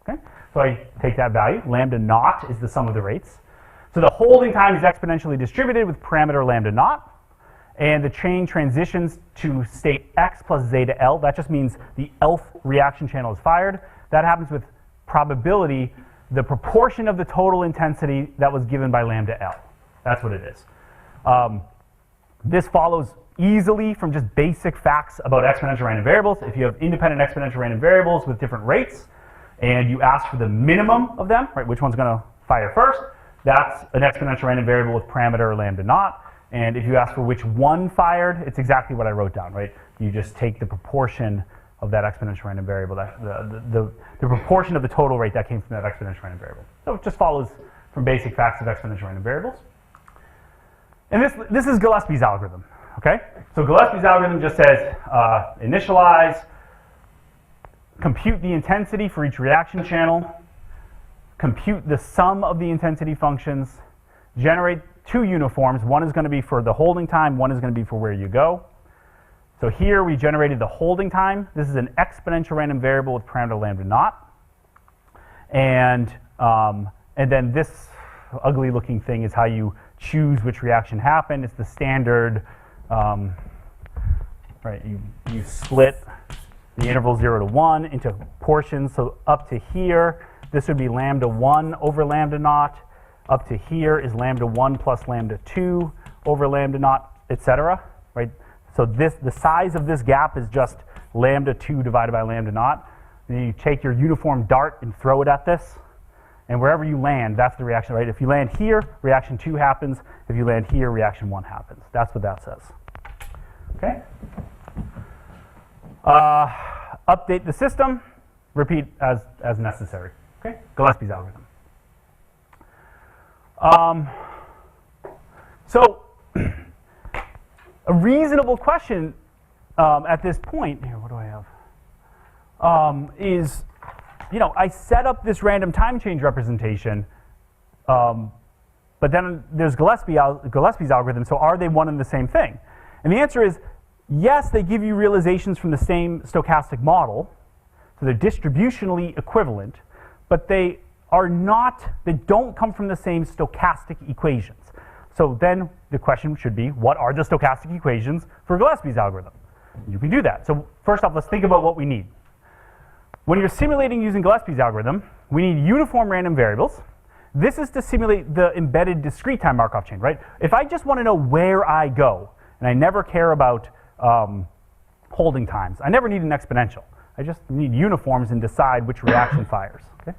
Okay? So I take that value. Lambda naught is the sum of the rates. So the holding time is exponentially distributed with parameter lambda naught. And the chain transitions to state X plus zeta L. That just means the Lth reaction channel is fired. That happens with probability, the proportion of the total intensity that was given by lambda L. That's what it is. This follows easily from just basic facts about exponential random variables. If you have independent exponential random variables with different rates, and you ask for the minimum of them, right, which one's going to fire first, that's an exponential random variable with parameter lambda naught. And if you ask for which one fired, it's exactly what I wrote down, right? You just take the proportion of that exponential random variable, the proportion of the total rate that came from that exponential random variable. So it just follows from basic facts of exponential random variables. And this is Gillespie's algorithm, okay? So Gillespie's algorithm just says initialize, compute the intensity for each reaction channel, compute the sum of the intensity functions, generate two uniforms. One is going to be for the holding time, one is going to be for where you go. So here we generated the holding time. This is an exponential random variable with parameter lambda naught. And then this ugly looking thing is how you choose which reaction happened. It's the standard, right, you split the interval 0 to 1 into portions. So up to here, this would be lambda 1 over lambda naught. Up to here is lambda 1 plus lambda 2 over lambda naught, etc. Right? So the size of this gap is just lambda 2 divided by lambda naught. Then you take your uniform dart and throw it at this. And wherever you land, that's the reaction, right? If you land here, reaction 2 happens. If you land here, reaction 1 happens. That's what that says. Okay? Update the system. Repeat as necessary. Okay? Gillespie's algorithm. So, a reasonable question at this point, here, what do I have? Is, you know, I set up this random time change representation, but then there's Gillespie's algorithm, so are they one and the same thing? And the answer is, yes, they give you realizations from the same stochastic model, so they're distributionally equivalent, but they don't come from the same stochastic equations. So then the question should be, what are the stochastic equations for Gillespie's algorithm? You can do that. So first off, let's think about what we need. When you're simulating using Gillespie's algorithm, we need uniform random variables. This is to simulate the embedded discrete time Markov chain, right? If I just want to know where I go, and I never care about holding times, I never need an exponential. I just need uniforms and decide which reaction fires. Okay?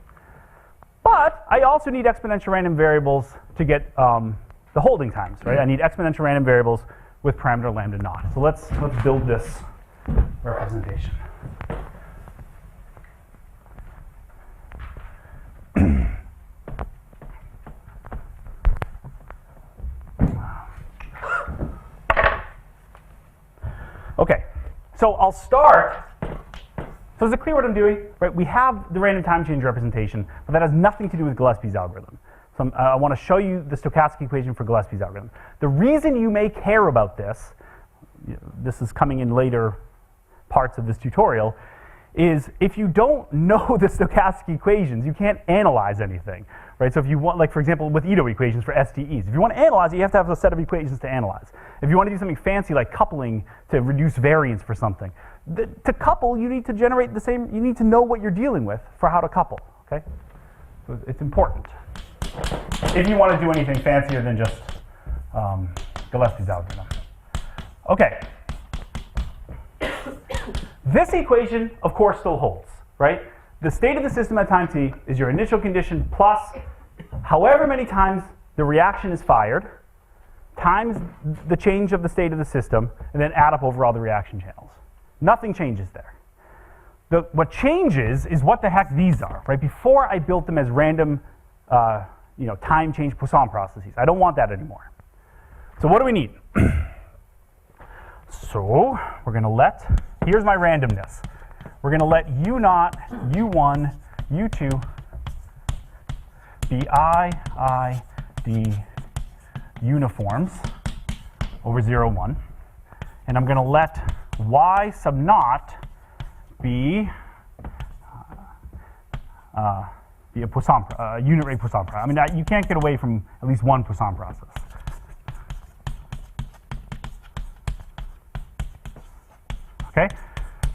But I also need exponential random variables to get the holding times, right? I need exponential random variables with parameter lambda naught. So let's build this representation. Okay, so I'll start. So is it clear what I'm doing? Right, we have the random time change representation, but that has nothing to do with Gillespie's algorithm. So I want to show you the stochastic equation for Gillespie's algorithm. The reason you may care about this, this is coming in later parts of this tutorial, is if you don't know the stochastic equations, you can't analyze anything, right? So if you want, like for example, with Ito equations for SDEs, if you want to analyze it, you have to have a set of equations to analyze. If you want to do something fancy like coupling to reduce variance for something, to couple, you need to generate the same, you need to know what you're dealing with for how to couple, okay? So it's important. If you want to do anything fancier than just Gillespie's algorithm. Okay. This equation, of course, still holds, right? The state of the system at time t is your initial condition plus however many times the reaction is fired, times the change of the state of the system, and then add up over all the reaction channels. Nothing changes there. What changes is what the heck these are, right? Before I built them as random time change Poisson processes. I don't want that anymore. So what do we need? So we're going to let, here's my randomness. We're going to let U0, U1, U2 be I, D uniforms over 0, 1. And I'm going to let Y sub naught be a Poisson, unit rate Poisson process. I mean, you can't get away from at least one Poisson process. Okay,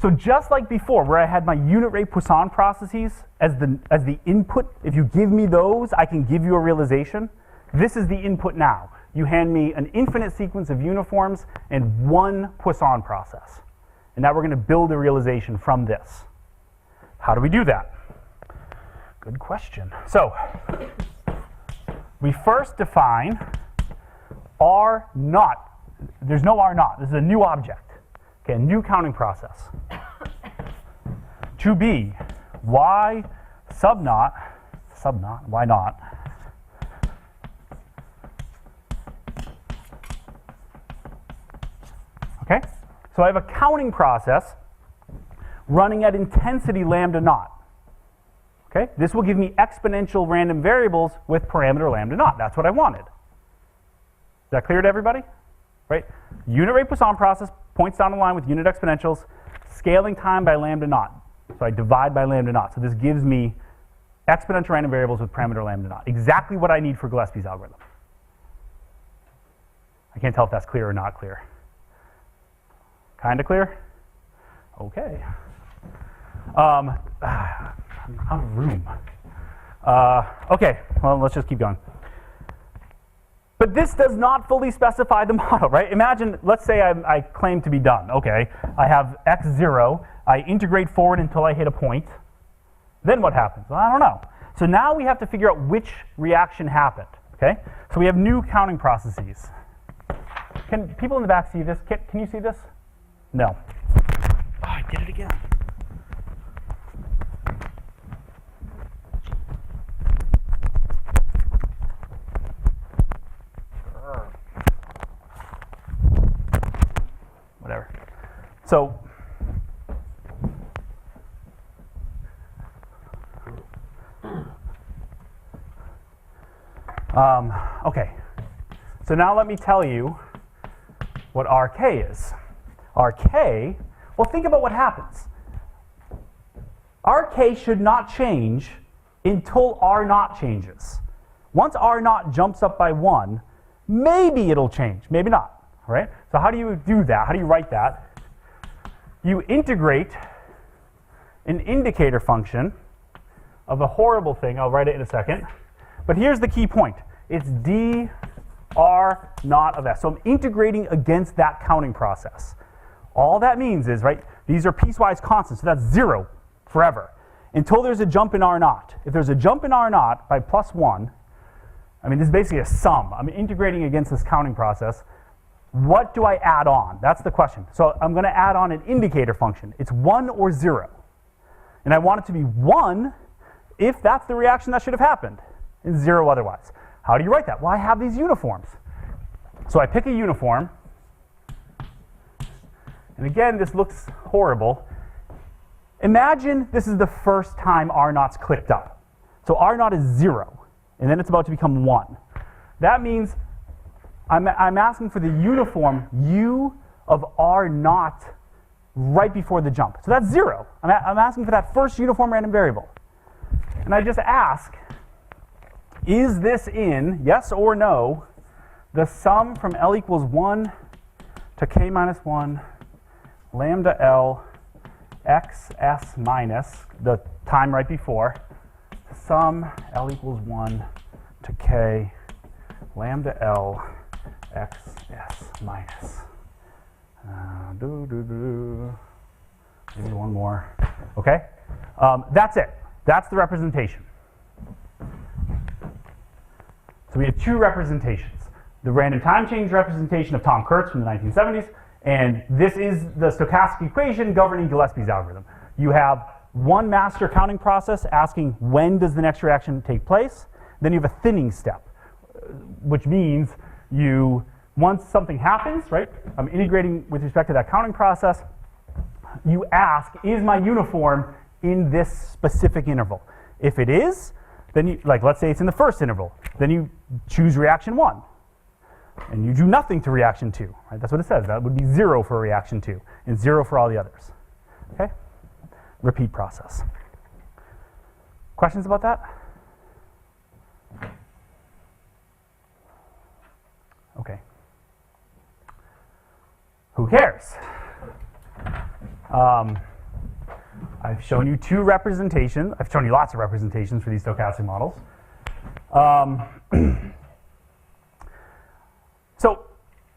so just like before, where I had my unit rate Poisson processes as the input, if you give me those, I can give you a realization. This is the input now. You hand me an infinite sequence of uniforms and one Poisson process. And now we're going to build a realization from this. How do we do that? Good question. So, we first define R naught. There's no R naught. This is a new object. Okay, a new counting process. To be Y sub naught, Y naught. Okay, so I have a counting process running at intensity lambda naught. Okay, this will give me exponential random variables with parameter lambda naught. That's what I wanted. Is that clear to everybody? Right? Unit rate Poisson process points down the line with unit exponentials, scaling time by lambda naught. So I divide by lambda naught. So this gives me exponential random variables with parameter lambda naught. Exactly what I need for Gillespie's algorithm. I can't tell if that's clear or not clear. Kind of clear? Okay. I'm out of room. Okay, well, let's just keep going. But this does not fully specify the model, right? Imagine, let's say I claim to be done. Okay, I have x0. I integrate forward until I hit a point. Then what happens? Well, I don't know. So now we have to figure out which reaction happened, okay? So we have new counting processes. Can people in the back see this? Can you see this? No. Oh, I did it again. Whatever. So okay. So now let me tell you what RK is. RK, well, think about what happens. RK should not change until R naught changes. Once R naught jumps up by 1, maybe it'll change, maybe not. All right? So how do you do that? How do you write that? You integrate an indicator function of a horrible thing. I'll write it in a second. But here's the key point. It's dr naught of s. So I'm integrating against that counting process. All that means is, right, these are piecewise constants, so that's 0 forever, until there's a jump in R naught. If there's a jump in R naught by +1, I mean, this is basically a sum. I'm integrating against this counting process. What do I add on? That's the question. So I'm going to add on an indicator function. It's 1 or 0. And I want it to be 1 if that's the reaction that should have happened, and 0 otherwise. How do you write that? Well, I have these uniforms. So I pick a uniform. And again, this looks horrible. Imagine this is the first time R naught's clicked up. So R naught is 0, and then it's about to become 1. That means I'm asking for the uniform U of R naught right before the jump. So that's 0. I'm asking for that first uniform random variable. And I just ask, is this in, yes or no, the sum from L equals 1 to K minus 1 lambda L xs minus the time right before, sum L equals 1 to K lambda L xs minus. Maybe one more. Okay? That's it. That's the representation. So we have two representations. The random time change representation of Tom Kurtz from the 1970s, and this is the stochastic equation governing Gillespie's algorithm. You have one master counting process asking when does the next reaction take place. Then you have a thinning step, which means once something happens, right, I'm integrating with respect to that counting process, you ask, is my uniform in this specific interval? If it is, then you, like let's say it's in the first interval, then you choose reaction 1. And you do nothing to reaction 2, right? That's what it says. That would be 0 for reaction 2 and 0 for all the others. Okay? Repeat process. Questions about that? Okay. Who cares? I've shown you two representations. I've shown you lots of representations for these stochastic models. So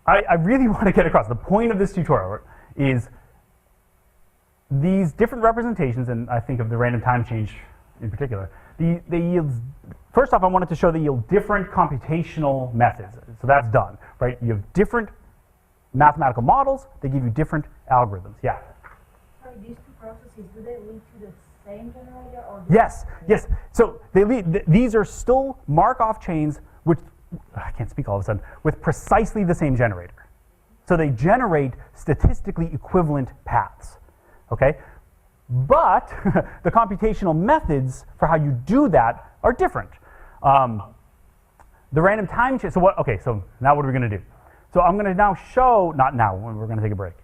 I really want to get across, the point of this tutorial is these different representations, and I think of the random time change in particular, they yield, first off, I wanted to show they yield different computational methods. So that's done, right? You have different mathematical models, they give you different algorithms. Yeah? Sorry, these two processes, do they lead to the same generator? Or Yes, yes. So they lead, these are still Markov chains which, I can't speak all of a sudden, with precisely the same generator. So they generate statistically equivalent paths, okay? But the computational methods for how you do that are different. The random time change, so now what are we gonna do? So I'm gonna now show, not now, we're gonna take a break.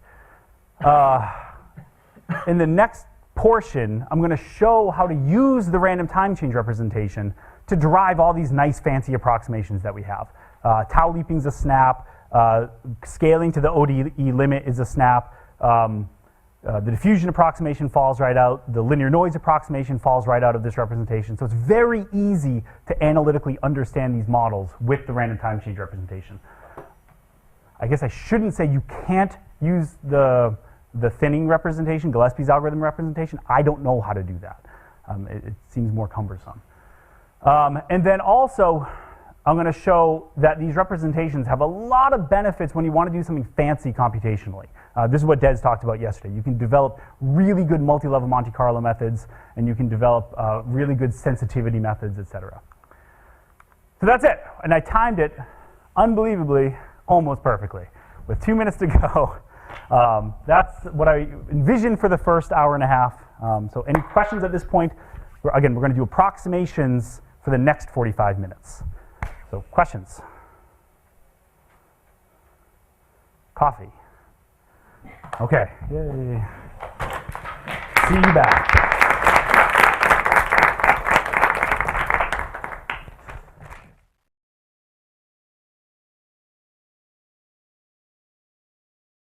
In the next portion, I'm gonna show how to use the random time change representation to derive all these nice fancy approximations that we have. Tau leaping is a snap, scaling to the ODE limit is a snap, The diffusion approximation falls right out. The linear noise approximation falls right out of this representation. So it's very easy to analytically understand these models with the random time change representation. I guess I shouldn't say you can't use the thinning representation, Gillespie's algorithm representation. I don't know how to do that. It seems more cumbersome. And then also, I'm going to show that these representations have a lot of benefits when you want to do something fancy computationally. This is what Des talked about yesterday. You can develop really good multi-level Monte Carlo methods, and you can develop really good sensitivity methods, etc. So that's it. And I timed it unbelievably, almost perfectly, with 2 minutes to go. That's what I envisioned for the first hour and a half. So any questions at this point? Again, we're going to do approximations for the next 45 minutes. So questions? Coffee. Okay. Yay. See you back.